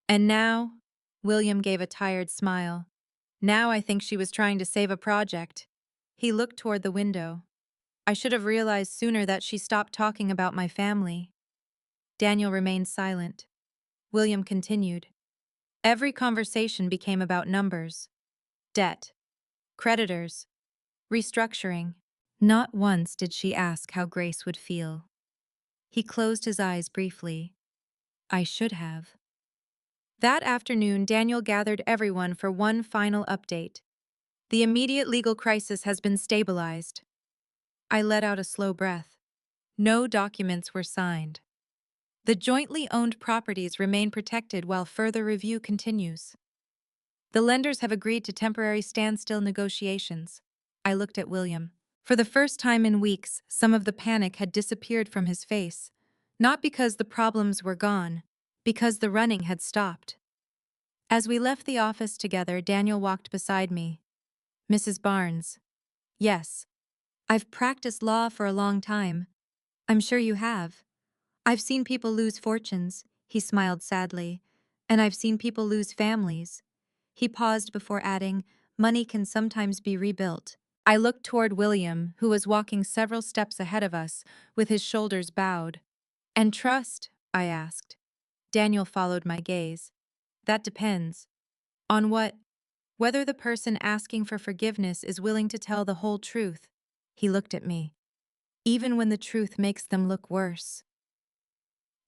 [SPEAKER 3] And now?" William gave a tired smile. "Now I think she was trying to save a project." He looked toward the window. "I should have realized sooner that she stopped talking about my family." Daniel remained silent. William continued. "Every conversation became about numbers. Debt. Creditors. Restructuring. Not once did she ask how Grace would feel. He closed his eyes briefly. I should have. That afternoon, Daniel gathered everyone for one final update. The immediate legal crisis has been stabilized. I let out a slow breath. No documents were signed. The jointly owned properties remain protected while further review continues. The lenders have agreed to temporary standstill negotiations. I looked at William. For the first time in weeks, some of the panic had disappeared from his face. Not because the problems were gone, because the running had stopped. As we left the office together, Daniel walked beside me. Mrs. Barnes. Yes. I've practiced law for a long time. I'm sure you have. I've seen people lose fortunes, he smiled sadly, and I've seen people lose families. He paused before adding, money can sometimes be rebuilt. I looked toward William, who was walking several steps ahead of us, with his shoulders bowed. And trust? I asked. Daniel followed my gaze. That depends. On what? Whether the person asking for forgiveness is willing to tell the whole truth. He looked at me. Even when the truth makes them look worse.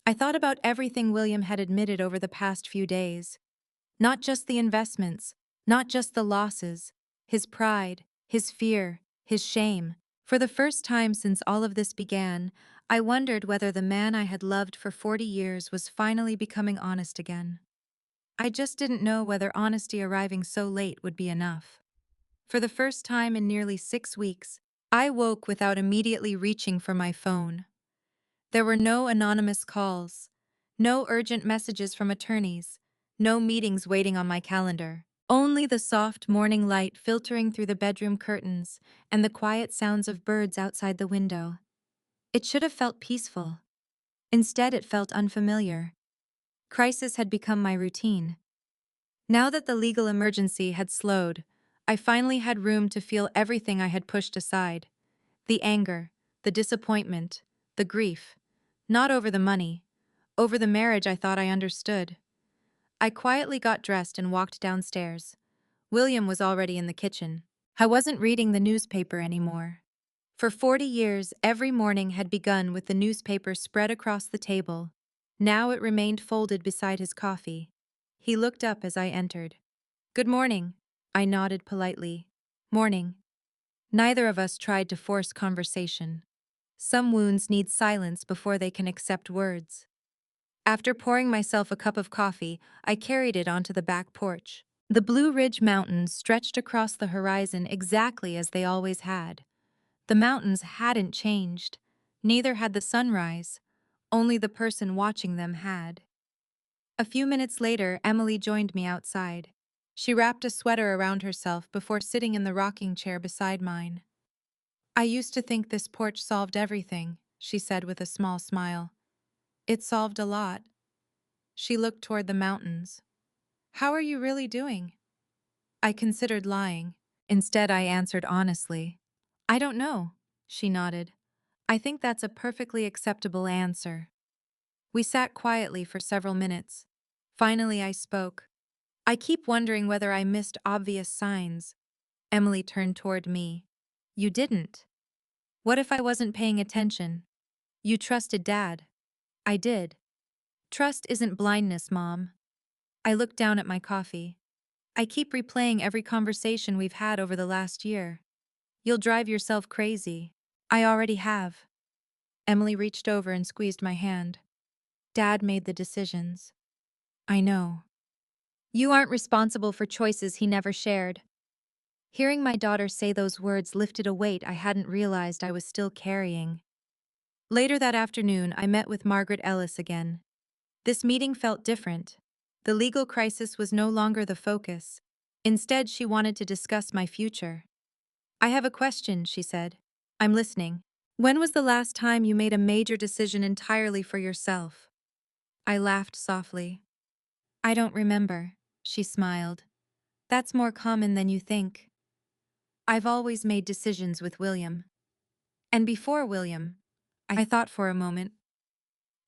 [SPEAKER 3] I thought about everything William had admitted over the past few days. Not just the investments, not just the losses, his pride, his fear, his shame. For the first time since all of this began, I wondered whether the man I had loved for 40 years was finally becoming honest again. I just didn't know whether honesty arriving so late would be enough. For the first time in nearly 6 weeks, I woke without immediately reaching for my phone. There were no anonymous calls, no urgent messages from attorneys, no meetings waiting on my calendar. Only the soft morning light filtering through the bedroom curtains and the quiet sounds of birds outside the window. It should have felt peaceful. Instead, it felt unfamiliar. Crisis had become my routine. Now that the legal emergency had slowed, I finally had room to feel everything I had pushed aside. The anger, the disappointment, the grief. Not over the money, over the marriage I thought I understood. I quietly got dressed and walked downstairs. William was already in the kitchen. I wasn't reading the newspaper anymore. For 40 years, every morning had begun with the newspaper spread across the table. Now it remained folded beside his coffee. He looked up as I entered. Good morning. I nodded politely. Morning. Neither of us tried to force conversation. Some wounds need silence before they can accept words. After pouring myself a cup of coffee, I carried it onto the back porch. The Blue Ridge Mountains stretched across the horizon exactly as they always had. The mountains hadn't changed. Neither had the sunrise. Only the person watching them had. A few minutes later, Emily joined me outside. She wrapped a sweater around herself before sitting in the rocking chair beside mine. I used to think this porch solved everything, she said with a small smile. It solved a lot. She looked toward the mountains. How are you really doing? I considered lying. Instead, I answered honestly. I don't know, she nodded. I think that's a perfectly acceptable answer. We sat quietly for several minutes. Finally, I spoke. I keep wondering whether I missed obvious signs. Emily turned toward me. You didn't. What if I wasn't paying attention? You trusted Dad. I did. Trust isn't blindness, Mom. I looked down at my coffee. I keep replaying every conversation we've had over the last year. You'll drive yourself crazy. I already have. Emily reached over and squeezed my hand. Dad made the decisions. I know. You aren't responsible for choices he never shared. Hearing my daughter say those words lifted a weight I hadn't realized I was still carrying. Later that afternoon, I met with Margaret Ellis again. This meeting felt different. The legal crisis was no longer the focus. Instead, she wanted to discuss my future. I have a question, she said. I'm listening. When was the last time you made a major decision entirely for yourself? I laughed softly. I don't remember, she smiled. That's more common than you think. I've always made decisions with William. And before William, I thought for a moment.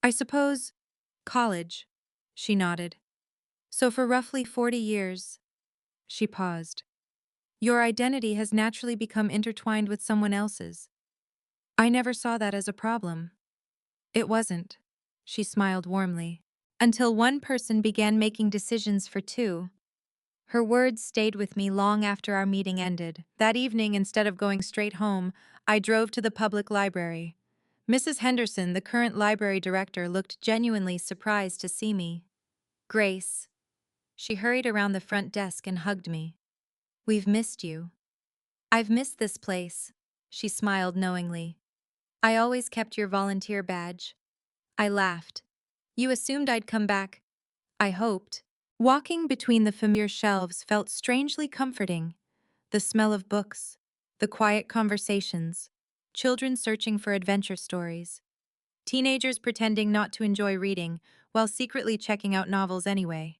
[SPEAKER 3] I suppose, college, she nodded. So for roughly 40 years, she paused. Your identity has naturally become intertwined with someone else's. I never saw that as a problem. It wasn't. She smiled warmly. Until one person began making decisions for two. Her words stayed with me long after our meeting ended. That evening, instead of going straight home, I drove to the public library. Mrs. Henderson, the current library director, looked genuinely surprised to see me. Grace. She hurried around the front desk and hugged me. We've missed you. I've missed this place. She smiled knowingly. I always kept your volunteer badge. I laughed. You assumed I'd come back. I hoped. Walking between the familiar shelves felt strangely comforting. The smell of books, the quiet conversations, children searching for adventure stories, teenagers pretending not to enjoy reading while secretly checking out novels anyway.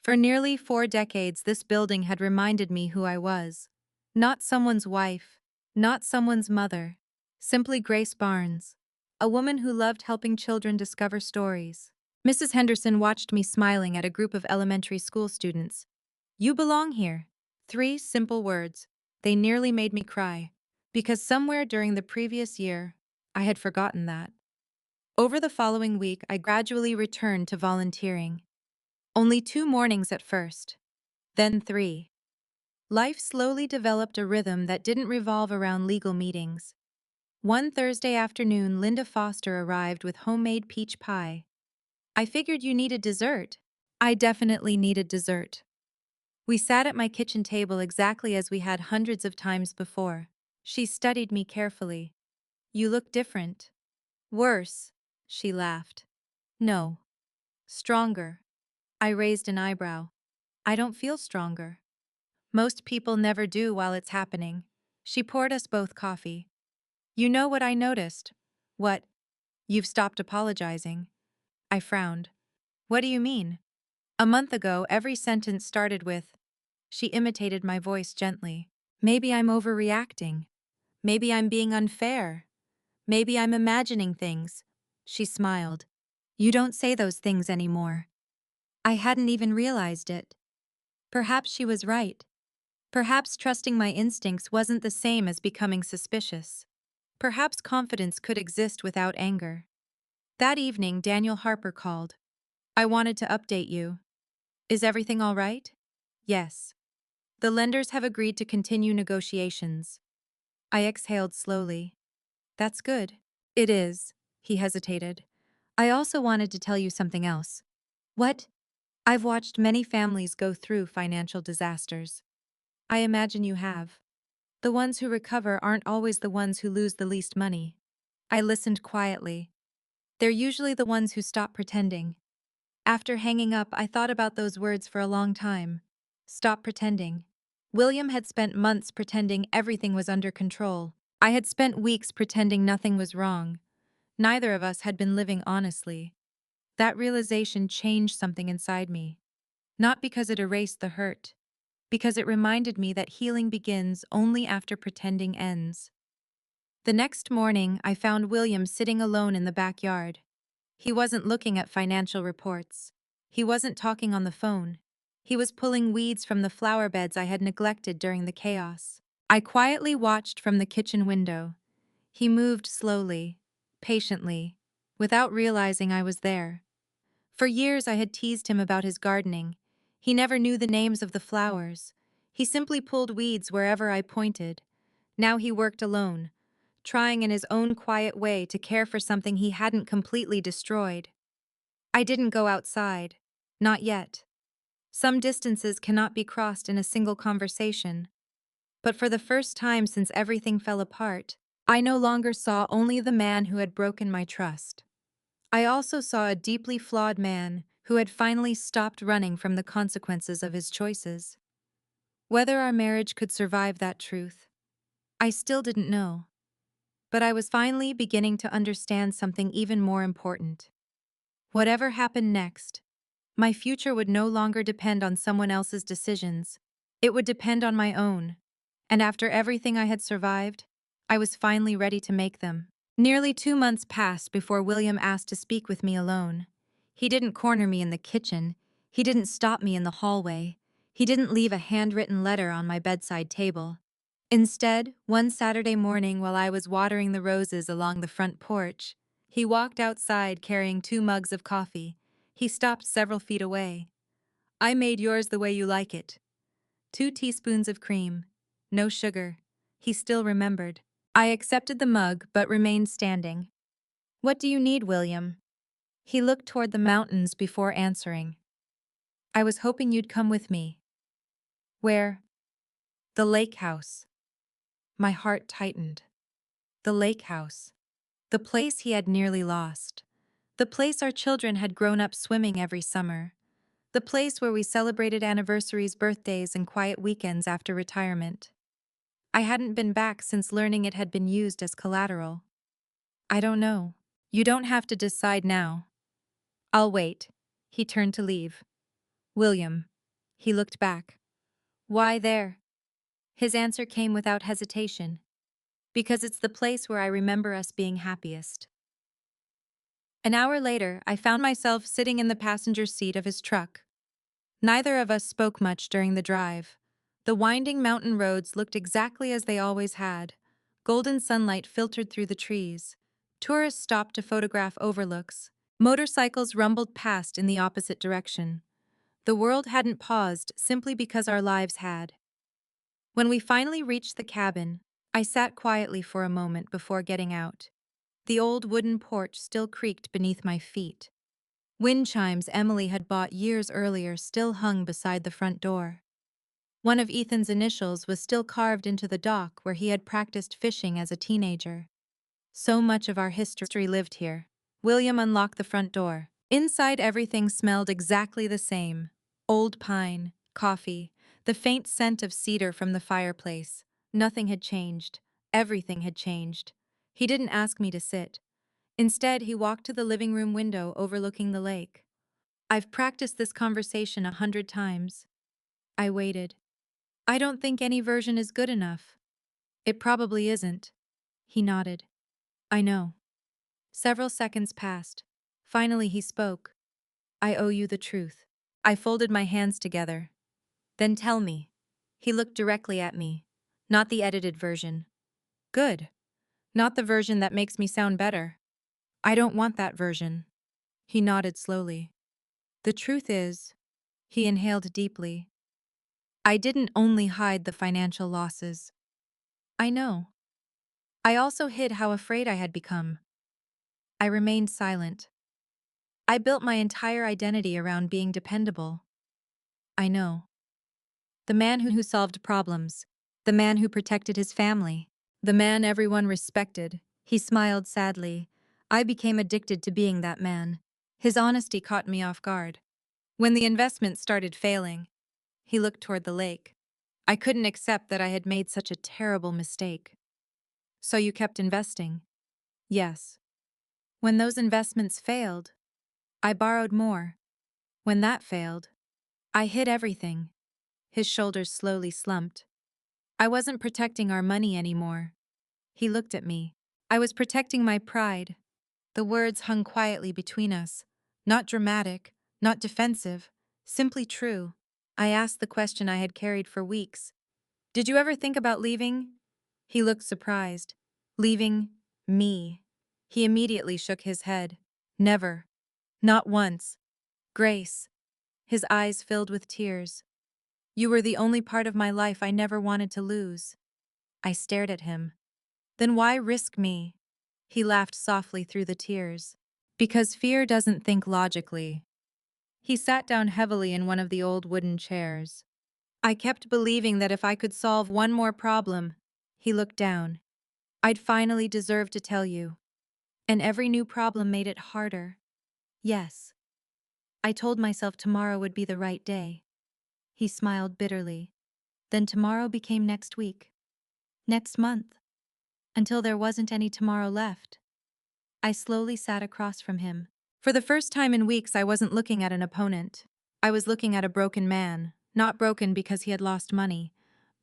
[SPEAKER 3] For nearly 4 decades, this building had reminded me who I was. Not someone's wife, not someone's mother, simply Grace Barnes, a woman who loved helping children discover stories. Mrs. Henderson watched me smiling at a group of elementary school students. You belong here. 3 simple words. They nearly made me cry, because somewhere during the previous year, I had forgotten that. Over the following week, I gradually returned to volunteering. Only 2 mornings at first, then 3. Life slowly developed a rhythm that didn't revolve around legal meetings. One Thursday afternoon, Linda Foster arrived with homemade peach pie. I figured you needed dessert. I definitely needed dessert. We sat at my kitchen table exactly as we had hundreds of times before. She studied me carefully. You look different. Worse, she laughed. No. Stronger. I raised an eyebrow. I don't feel stronger. Most people never do while it's happening. She poured us both coffee. You know what I noticed? What? You've stopped apologizing. I frowned. What do you mean? A month ago, every sentence started with, she imitated my voice gently. Maybe I'm overreacting. Maybe I'm being unfair. Maybe I'm imagining things. She smiled. You don't say those things anymore. I hadn't even realized it. Perhaps she was right. Perhaps trusting my instincts wasn't the same as becoming suspicious. Perhaps confidence could exist without anger. That evening, Daniel Harper called. I wanted to update you. Is everything all right? Yes. The lenders have agreed to continue negotiations. I exhaled slowly. That's good. It is. He hesitated. I also wanted to tell you something else. What? I've watched many families go through financial disasters. I imagine you have. The ones who recover aren't always the ones who lose the least money. I listened quietly. They're usually the ones who stop pretending. After hanging up, I thought about those words for a long time. Stop pretending. William had spent months pretending everything was under control. I had spent weeks pretending nothing was wrong. Neither of us had been living honestly. That realization changed something inside me. Not because it erased the hurt, because it reminded me that healing begins only after pretending ends. The next morning, I found William sitting alone in the backyard. He wasn't looking at financial reports. He wasn't talking on the phone. He was pulling weeds from the flower beds I had neglected during the chaos. I quietly watched from the kitchen window. He moved slowly, patiently, without realizing I was there. For years I had teased him about his gardening. He never knew the names of the flowers. He simply pulled weeds wherever I pointed. Now he worked alone, trying in his own quiet way to care for something he hadn't completely destroyed. I didn't go outside. Not yet. Some distances cannot be crossed in a single conversation. But for the first time since everything fell apart, I no longer saw only the man who had broken my trust. I also saw a deeply flawed man who had finally stopped running from the consequences of his choices. Whether our marriage could survive that truth, I still didn't know. But I was finally beginning to understand something even more important. Whatever happened next, my future would no longer depend on someone else's decisions. It would depend on my own. And after everything I had survived, I was finally ready to make them. Nearly 2 months passed before William asked to speak with me alone. He didn't corner me in the kitchen. He didn't stop me in the hallway. He didn't leave a handwritten letter on my bedside table. Instead, one Saturday morning while I was watering the roses along the front porch, he walked outside carrying 2 mugs of coffee. He stopped several feet away. "I made yours the way you like it. 2 teaspoons of cream. No sugar." He still remembered. I accepted the mug but remained standing. "What do you need, William?" He looked toward the mountains before answering. "I was hoping you'd come with me." "Where?" "The lake house." My heart tightened. The lake house. The place he had nearly lost. The place our children had grown up swimming every summer. The place where we celebrated anniversaries, birthdays, and quiet weekends after retirement. I hadn't been back since learning it had been used as collateral. "I don't know. You don't have to decide now." "I'll wait." He turned to leave. "William." He looked back. "Why there?" His answer came without hesitation. "Because it's the place where I remember us being happiest." An hour later, I found myself sitting in the passenger seat of his truck. Neither of us spoke much during the drive. The winding mountain roads looked exactly as they always had. Golden sunlight filtered through the trees. Tourists stopped to photograph overlooks. Motorcycles rumbled past in the opposite direction. The world hadn't paused simply because our lives had. When we finally reached the cabin, I sat quietly for a moment before getting out. The old wooden porch still creaked beneath my feet. Wind chimes Emily had bought years earlier still hung beside the front door. One of Ethan's initials was still carved into the dock where he had practiced fishing as a teenager. So much of our history lived here. William unlocked the front door. Inside, everything smelled exactly the same. Old pine, coffee, the faint scent of cedar from the fireplace. Nothing had changed. Everything had changed. He didn't ask me to sit. Instead, he walked to the living room window overlooking the lake. "I've practiced this conversation 100 times." I waited. "I don't think any version is good enough." "It probably isn't." He nodded. "I know." Several seconds passed. Finally, he spoke. "I owe you the truth." I folded my hands together. "Then tell me." He looked directly at me. "Not the edited version." "Good. Not the version that makes me sound better." "I don't want that version." He nodded slowly. "The truth is," he inhaled deeply, "I didn't only hide the financial losses. I know. I also hid how afraid I had become." I remained silent. "I built my entire identity around being dependable." "I know. The man who solved problems. The man who protected his family. The man everyone respected." He smiled sadly. "I became addicted to being that man." His honesty caught me off guard. When the investment started failing, he looked toward the lake. I couldn't accept that I had made such a terrible mistake. "So you kept investing?" "Yes." "When those investments failed, I borrowed more. When that failed, I hid everything." His shoulders slowly slumped. "I wasn't protecting our money anymore." He looked at me. "I was protecting my pride." The words hung quietly between us. Not dramatic, not defensive, simply true. I asked the question I had carried for weeks. "Did you ever think about leaving?" He looked surprised. "Leaving me?" He immediately shook his head. "Never. Not once. Grace." His eyes filled with tears. "You were the only part of my life I never wanted to lose." I stared at him. "Then why risk me?" He laughed softly through the tears. "Because fear doesn't think logically." He sat down heavily in one of the old wooden chairs. "I kept believing that if I could solve one more problem," he looked down, "I'd finally deserve to tell you. And every new problem made it harder." "Yes." I told myself tomorrow would be the right day. He smiled bitterly. Then tomorrow became next week. Next month. Until there wasn't any tomorrow left. I slowly sat across from him. For the first time in weeks, I wasn't looking at an opponent. I was looking at a broken man. Not broken because he had lost money.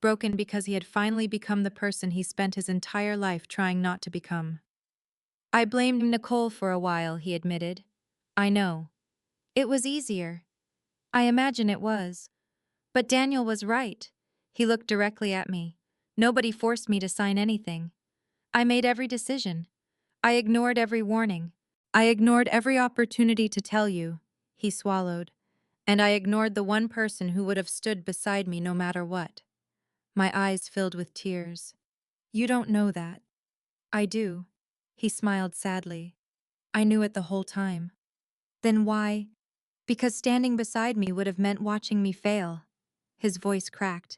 [SPEAKER 3] Broken because he had finally become the person he spent his entire life trying not to become. "I blamed Nicole for a while," he admitted. "I know. It was easier. I imagine it was. But Daniel was right. He looked directly at me. Nobody forced me to sign anything. I made every decision. I ignored every warning. I ignored every opportunity to tell you. He swallowed. And I ignored the one person who would have stood beside me no matter what. My eyes filled with tears. You don't know that. I do. He smiled sadly. I knew it the whole time. Then why? Because standing beside me would have meant watching me fail. His voice cracked,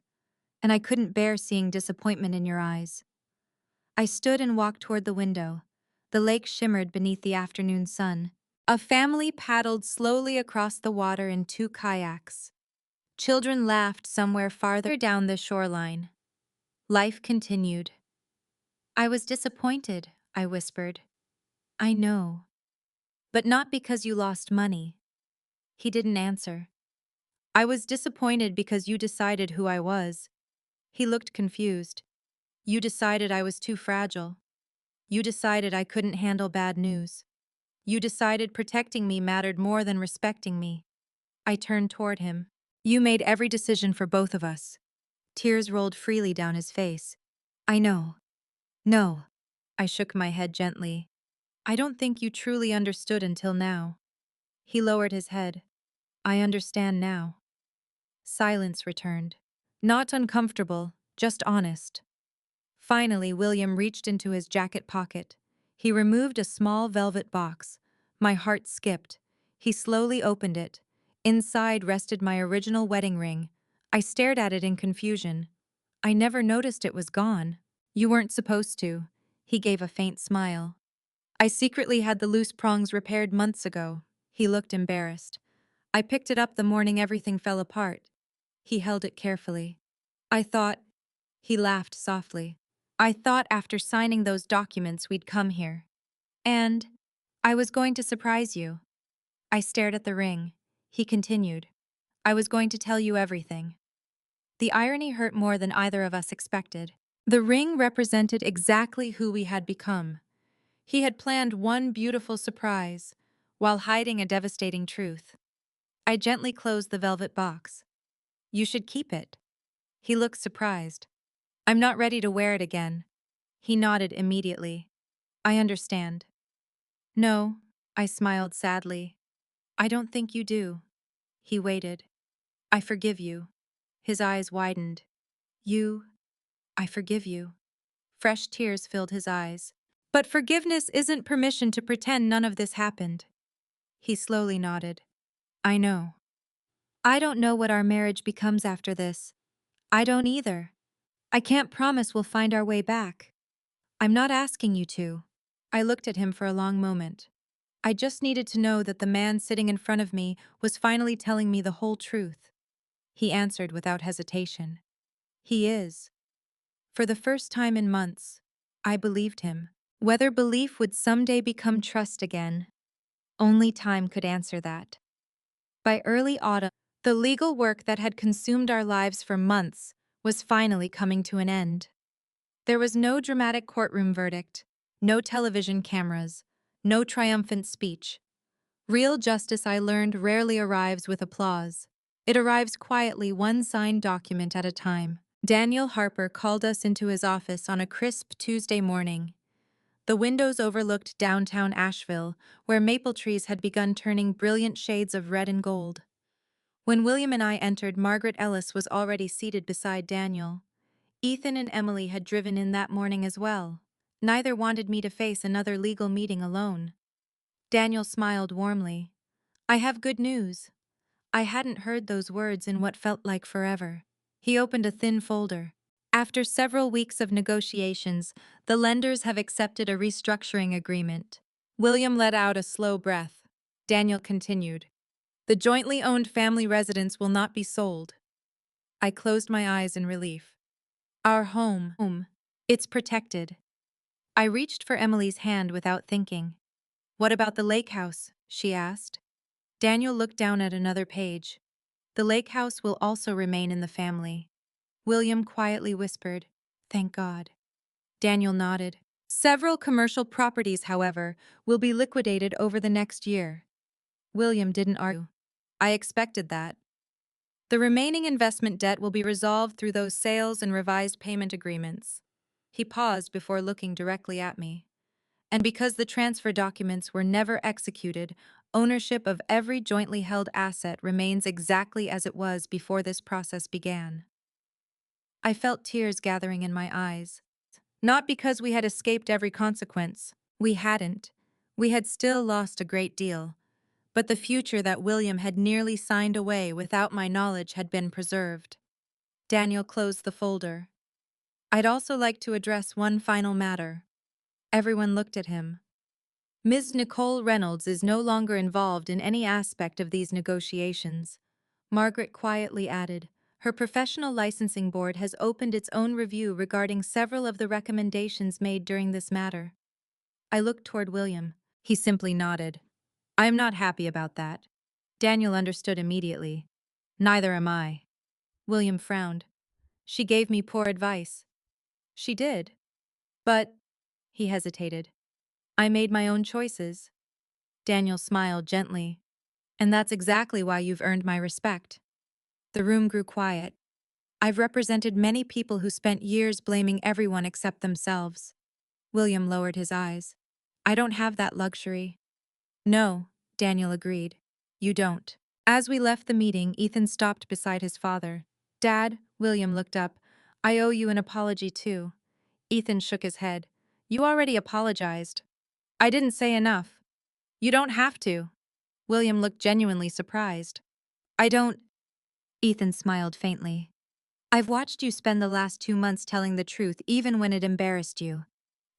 [SPEAKER 3] and I couldn't bear seeing disappointment in your eyes. I stood and walked toward the window. The lake shimmered beneath the afternoon sun. A family paddled slowly across the water in two kayaks. Children laughed somewhere farther down the shoreline. Life continued. I was disappointed, I whispered. I know. But not because you lost money. He didn't answer. I was disappointed because you decided who I was. He looked confused. You decided I was too fragile. You decided I couldn't handle bad news. You decided protecting me mattered more than respecting me. I turned toward him. You made every decision for both of us. Tears rolled freely down his face. I know. No. I shook my head gently. I don't think you truly understood until now. He lowered his head. I understand now. Silence returned. Not uncomfortable, just honest. Finally, William reached into his jacket pocket. He removed a small velvet box. My heart skipped. He slowly opened it. Inside rested my original wedding ring. I stared at it in confusion. I never noticed it was gone. You weren't supposed to. He gave a faint smile. I secretly had the loose prongs repaired months ago. He looked embarrassed. I picked it up the morning everything fell apart. He held it carefully. I thought, he laughed softly. I thought after signing those documents we'd come here. And I was going to surprise you. I stared at the ring. He continued. I was going to tell you everything. The irony hurt more than either of us expected. The ring represented exactly who we had become. He had planned one beautiful surprise, while hiding a devastating truth. I gently closed the velvet box. You should keep it. He looked surprised. I'm not ready to wear it again. He nodded immediately. I understand. No, I smiled sadly. I don't think you do. He waited. I forgive you. His eyes widened. You, I forgive you. Fresh tears filled his eyes. But forgiveness isn't permission to pretend none of this happened. He slowly nodded. I know. I don't know what our marriage becomes after this. I don't either. I can't promise we'll find our way back. I'm not asking you to. I looked at him for a long moment. I just needed to know that the man sitting in front of me was finally telling me the whole truth. He answered without hesitation. He is. For the first time in months, I believed him. Whether belief would someday become trust again, only time could answer that. By early autumn, the legal work that had consumed our lives for months was finally coming to an end. There was no dramatic courtroom verdict, no television cameras, no triumphant speech. Real justice, I learned, rarely arrives with applause. It arrives quietly, one signed document at a time. Daniel Harper called us into his office on a crisp Tuesday morning. The windows overlooked downtown Asheville, where maple trees had begun turning brilliant shades of red and gold. When William and I entered, Margaret Ellis was already seated beside Daniel. Ethan and Emily had driven in that morning as well. Neither wanted me to face another legal meeting alone. Daniel smiled warmly. I have good news. I hadn't heard those words in what felt like forever. He opened a thin folder. After several weeks of negotiations, the lenders have accepted a restructuring agreement. William let out a slow breath. Daniel continued. The jointly owned family residence will not be sold. I closed my eyes in relief. Our home. It's protected. I reached for Emily's hand without thinking. What about the lake house? She asked. Daniel looked down at another page. The lake house will also remain in the family. William quietly whispered, Thank God. Daniel nodded. Several commercial properties, however, will be liquidated over the next year. William didn't argue. I expected that. The remaining investment debt will be resolved through those sales and revised payment agreements. He paused before looking directly at me. And because the transfer documents were never executed, ownership of every jointly held asset remains exactly as it was before this process began. I felt tears gathering in my eyes. Not because we had escaped every consequence. We hadn't. We had still lost a great deal. But the future that William had nearly signed away without my knowledge had been preserved. Daniel closed the folder. I'd also like to address one final matter. Everyone looked at him. Ms. Nicole Reynolds is no longer involved in any aspect of these negotiations. Margaret quietly added, her professional licensing board has opened its own review regarding several of the recommendations made during this matter. I looked toward William. He simply nodded. I am not happy about that. Daniel understood immediately. Neither am I. William frowned. She gave me poor advice. She did. But, he hesitated. I made my own choices. Daniel smiled gently. And that's exactly why you've earned my respect. The room grew quiet. I've represented many people who spent years blaming everyone except themselves. William lowered his eyes. I don't have that luxury. No, Daniel agreed. You don't. As we left the meeting, Ethan stopped beside his father. Dad, William looked up. I owe you an apology too. Ethan shook his head. You already apologized. I didn't say enough. You don't have to. William looked genuinely surprised. I don't. Ethan smiled faintly. I've watched you spend the last 2 months telling the truth even when it embarrassed you.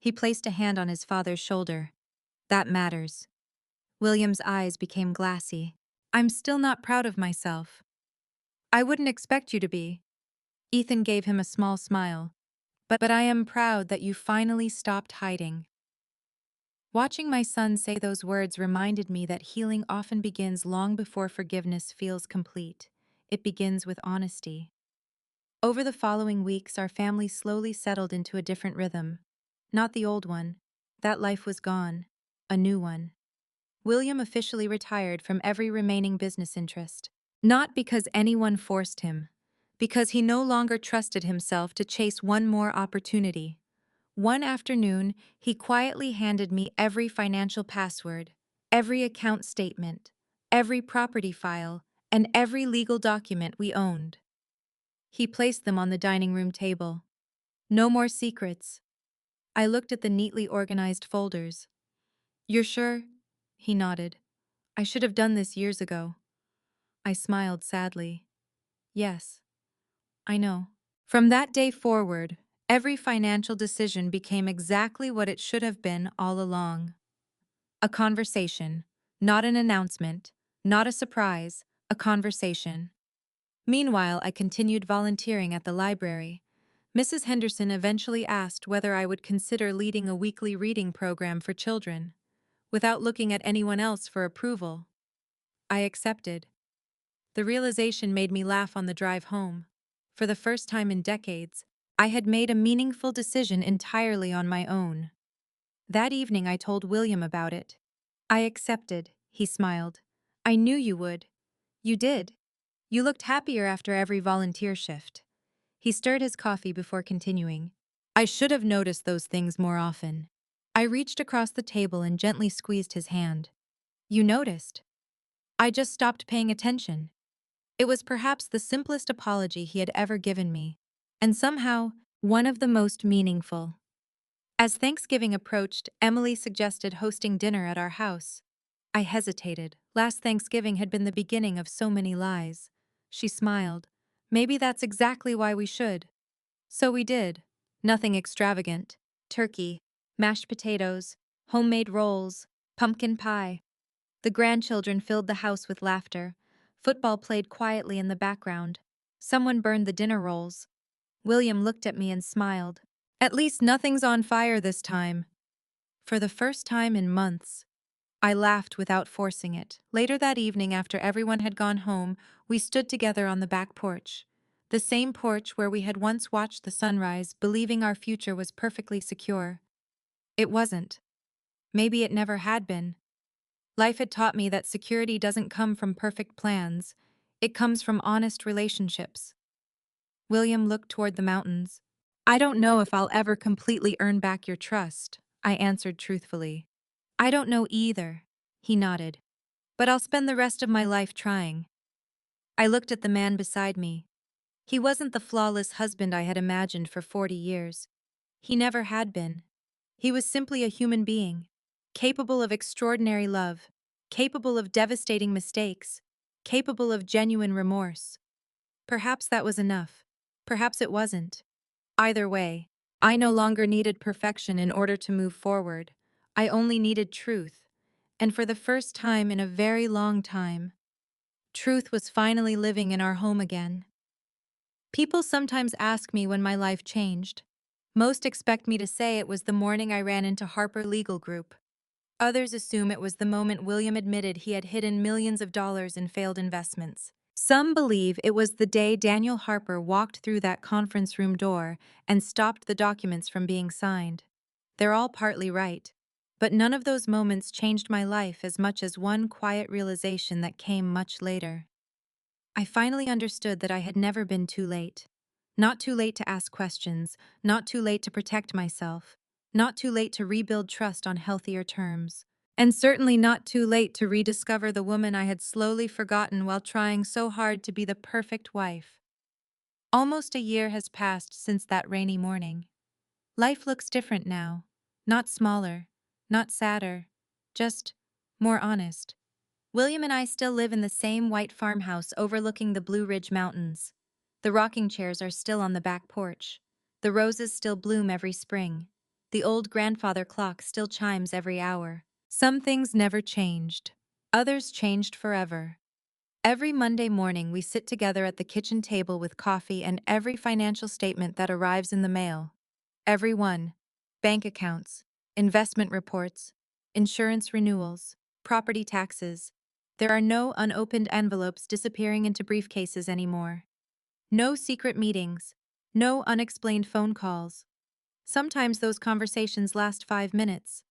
[SPEAKER 3] He placed a hand on his father's shoulder. That matters. William's eyes became glassy. I'm still not proud of myself. I wouldn't expect you to be. Ethan gave him a small smile. But I am proud that you finally stopped hiding. Watching my son say those words reminded me that healing often begins long before forgiveness feels complete. It begins with honesty. Over the following weeks, our family slowly settled into a different rhythm. Not the old one. That life was gone. A new one. William officially retired from every remaining business interest. Not because anyone forced him. Because he no longer trusted himself to chase one more opportunity. One afternoon, he quietly handed me every financial password, every account statement, every property file, and every legal document we owned. He placed them on the dining room table. No more secrets. I looked at the neatly organized folders. You're sure? He nodded. I should have done this years ago. I smiled sadly. Yes, I know. From that day forward, every financial decision became exactly what it should have been all along. A conversation, not an announcement, not a surprise, a conversation. Meanwhile, I continued volunteering at the library. Mrs. Henderson eventually asked whether I would consider leading a weekly reading program for children. Without looking at anyone else for approval, I accepted. The realization made me laugh on the drive home. For the first time in decades, I had made a meaningful decision entirely on my own. That evening I told William about it. I accepted, he smiled. I knew you would. You did. You looked happier after every volunteer shift. He stirred his coffee before continuing. I should have noticed those things more often. I reached across the table and gently squeezed his hand. You noticed. I just stopped paying attention. It was perhaps the simplest apology he had ever given me, and somehow, one of the most meaningful. As Thanksgiving approached, Emily suggested hosting dinner at our house. I hesitated. Last Thanksgiving had been the beginning of so many lies. She smiled. Maybe that's exactly why we should. So we did. Nothing extravagant. Turkey, mashed potatoes, homemade rolls, pumpkin pie. The grandchildren filled the house with laughter. Football played quietly in the background. Someone burned the dinner rolls. William looked at me and smiled. At least nothing's on fire this time. For the first time in months, I laughed without forcing it. Later that evening, after everyone had gone home, we stood together on the back porch. The same porch where we had once watched the sunrise, believing our future was perfectly secure. It wasn't. Maybe it never had been. Life had taught me that security doesn't come from perfect plans. It comes from honest relationships. William looked toward the mountains. I don't know if I'll ever completely earn back your trust, I answered truthfully. I don't know either, he nodded. But I'll spend the rest of my life trying. I looked at the man beside me. He wasn't the flawless husband I had imagined for 40 years. He never had been. He was simply a human being, capable of extraordinary love, capable of devastating mistakes, capable of genuine remorse. Perhaps that was enough. Perhaps it wasn't. Either way, I no longer needed perfection in order to move forward. I only needed truth. And for the first time in a very long time, truth was finally living in our home again. People sometimes ask me when my life changed. Most expect me to say it was the morning I ran into Harper Legal Group. Others assume it was the moment William admitted he had hidden millions of dollars in failed investments. Some believe it was the day Daniel Harper walked through that conference room door and stopped the documents from being signed. They're all partly right. But none of those moments changed my life as much as one quiet realization that came much later. I finally understood that I had never been too late. Not too late to ask questions, not too late to protect myself, not too late to rebuild trust on healthier terms, and certainly not too late to rediscover the woman I had slowly forgotten while trying so hard to be the perfect wife. Almost a year has passed since that rainy morning. Life looks different now. Not smaller, not sadder, just more honest. William and I still live in the same white farmhouse overlooking the Blue Ridge Mountains. The rocking chairs are still on the back porch. The roses still bloom every spring. The old grandfather clock still chimes every hour. Some things never changed. Others changed forever. Every Monday morning, we sit together at the kitchen table with coffee and every financial statement that arrives in the mail. Every one. Bank accounts, investment reports, insurance renewals, property taxes. There are no unopened envelopes disappearing into briefcases anymore. No secret meetings. No unexplained phone calls. Sometimes those conversations last 5 minutes.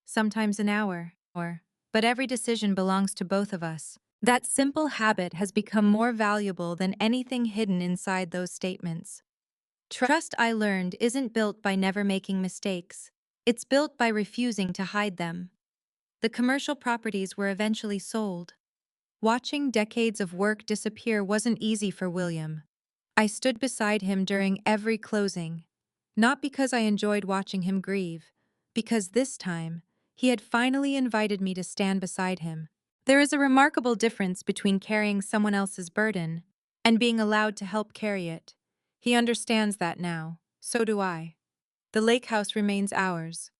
[SPEAKER 3] Sometimes an hour. But every decision belongs to both of us. That simple habit has become more valuable than anything hidden inside those statements. Trust, I learned, isn't built by never making mistakes. It's built by refusing to hide them. The commercial properties were eventually sold. Watching decades of work disappear wasn't easy for William. I stood beside him during every closing. Not because I enjoyed watching him grieve, because this time, he had finally invited me to stand beside him. There is a remarkable difference between carrying someone else's burden and being allowed to help carry it. He understands that now. So do I. The lake house remains ours.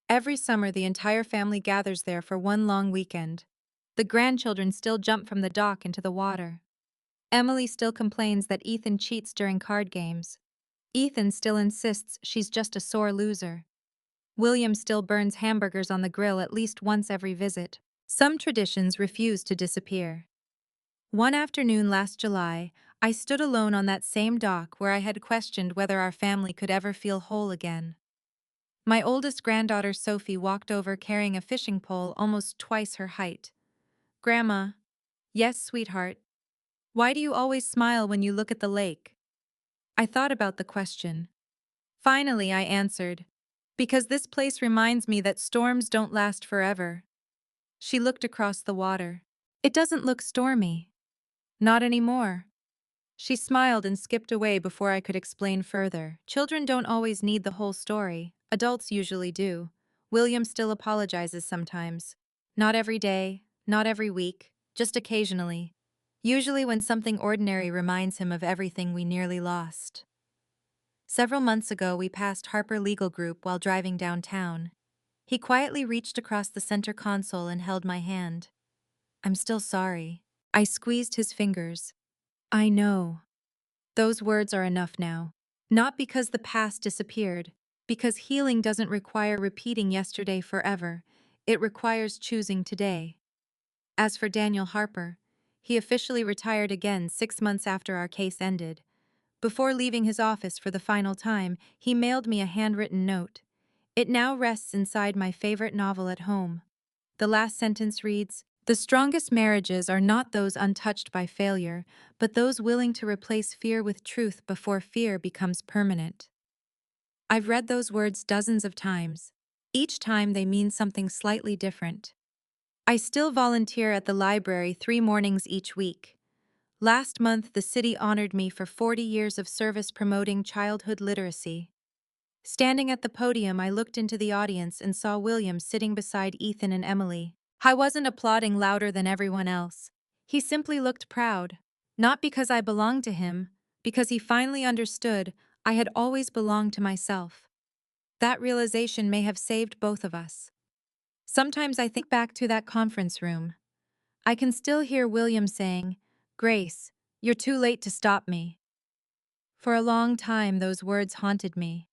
[SPEAKER 3] Every summer, the entire family gathers there for one long weekend. The grandchildren still jump from the dock into the water. Emily still complains that Ethan cheats during card games. Ethan still insists she's just a sore loser. William still burns hamburgers on the grill at least once every visit. Some traditions refuse to disappear. One afternoon last July, I stood alone on that same dock where I had questioned whether our family could ever feel whole again. My oldest granddaughter Sophie walked over carrying a fishing pole almost twice her height. Grandma. Yes, sweetheart. Why do you always smile when you look at the lake? I thought about the question. Finally, I answered. Because this place reminds me that storms don't last forever. She looked across the water. It doesn't look stormy. Not anymore. She smiled and skipped away before I could explain further. Children don't always need the whole story. Adults usually do. William still apologizes sometimes. Not every day, not every week, just occasionally. Usually when something ordinary reminds him of everything we nearly lost. Several months ago, we passed Harper Legal Group while driving downtown. He quietly reached across the center console and held my hand. I'm still sorry. I squeezed his fingers. I know. Those words are enough now. Not because the past disappeared, because healing doesn't require repeating yesterday forever. It requires choosing today. As for Daniel Harper, he officially retired again 6 months after our case ended. Before leaving his office for the final time, he mailed me a handwritten note. It now rests inside my favorite novel at home. The last sentence reads, The strongest marriages are not those untouched by failure, but those willing to replace fear with truth before fear becomes permanent. I've read those words dozens of times. Each time they mean something slightly different. I still volunteer at the library 3 mornings each week. Last month, the city honored me for 40 years of service promoting childhood literacy. Standing at the podium, I looked into the audience and saw William sitting beside Ethan and Emily. I wasn't applauding louder than everyone else. He simply looked proud. Not because I belonged to him, because he finally understood I had always belonged to myself. That realization may have saved both of us. Sometimes I think back to that conference room. I can still hear William saying, "Grace, you're too late to stop me." For a long time, those words haunted me.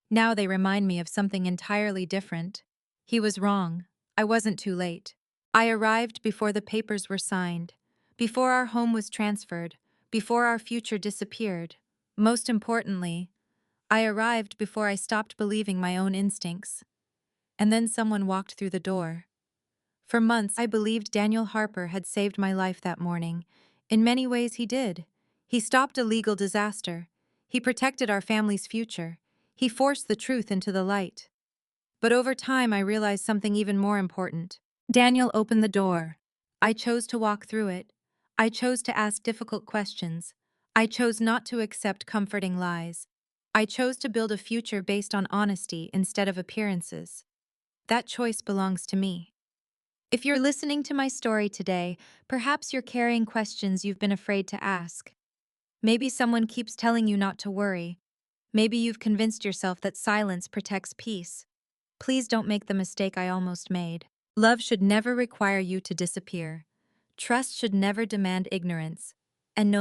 [SPEAKER 3] Now they remind me of something entirely different. He was wrong. I wasn't too late. I arrived before the papers were signed, before our home was transferred, before our future disappeared. Most importantly, I arrived before I stopped believing my own instincts. And then someone walked through the door. For months, I believed Daniel Harper had saved my life that morning. In many ways, he did. He stopped a legal disaster. He protected our family's future. He forced the truth into the light. But over time, I realized something even more important. Daniel opened the door. I chose to walk through it. I chose to ask difficult questions. I chose not to accept comforting lies. I chose to build a future based on honesty instead of appearances. That choice belongs to me. If you're listening to my story today, perhaps you're carrying questions you've been afraid to ask. Maybe someone keeps telling you not to worry. Maybe you've convinced yourself that silence protects peace. Please don't make the mistake I almost made. Love should never require you to disappear. Trust should never demand ignorance.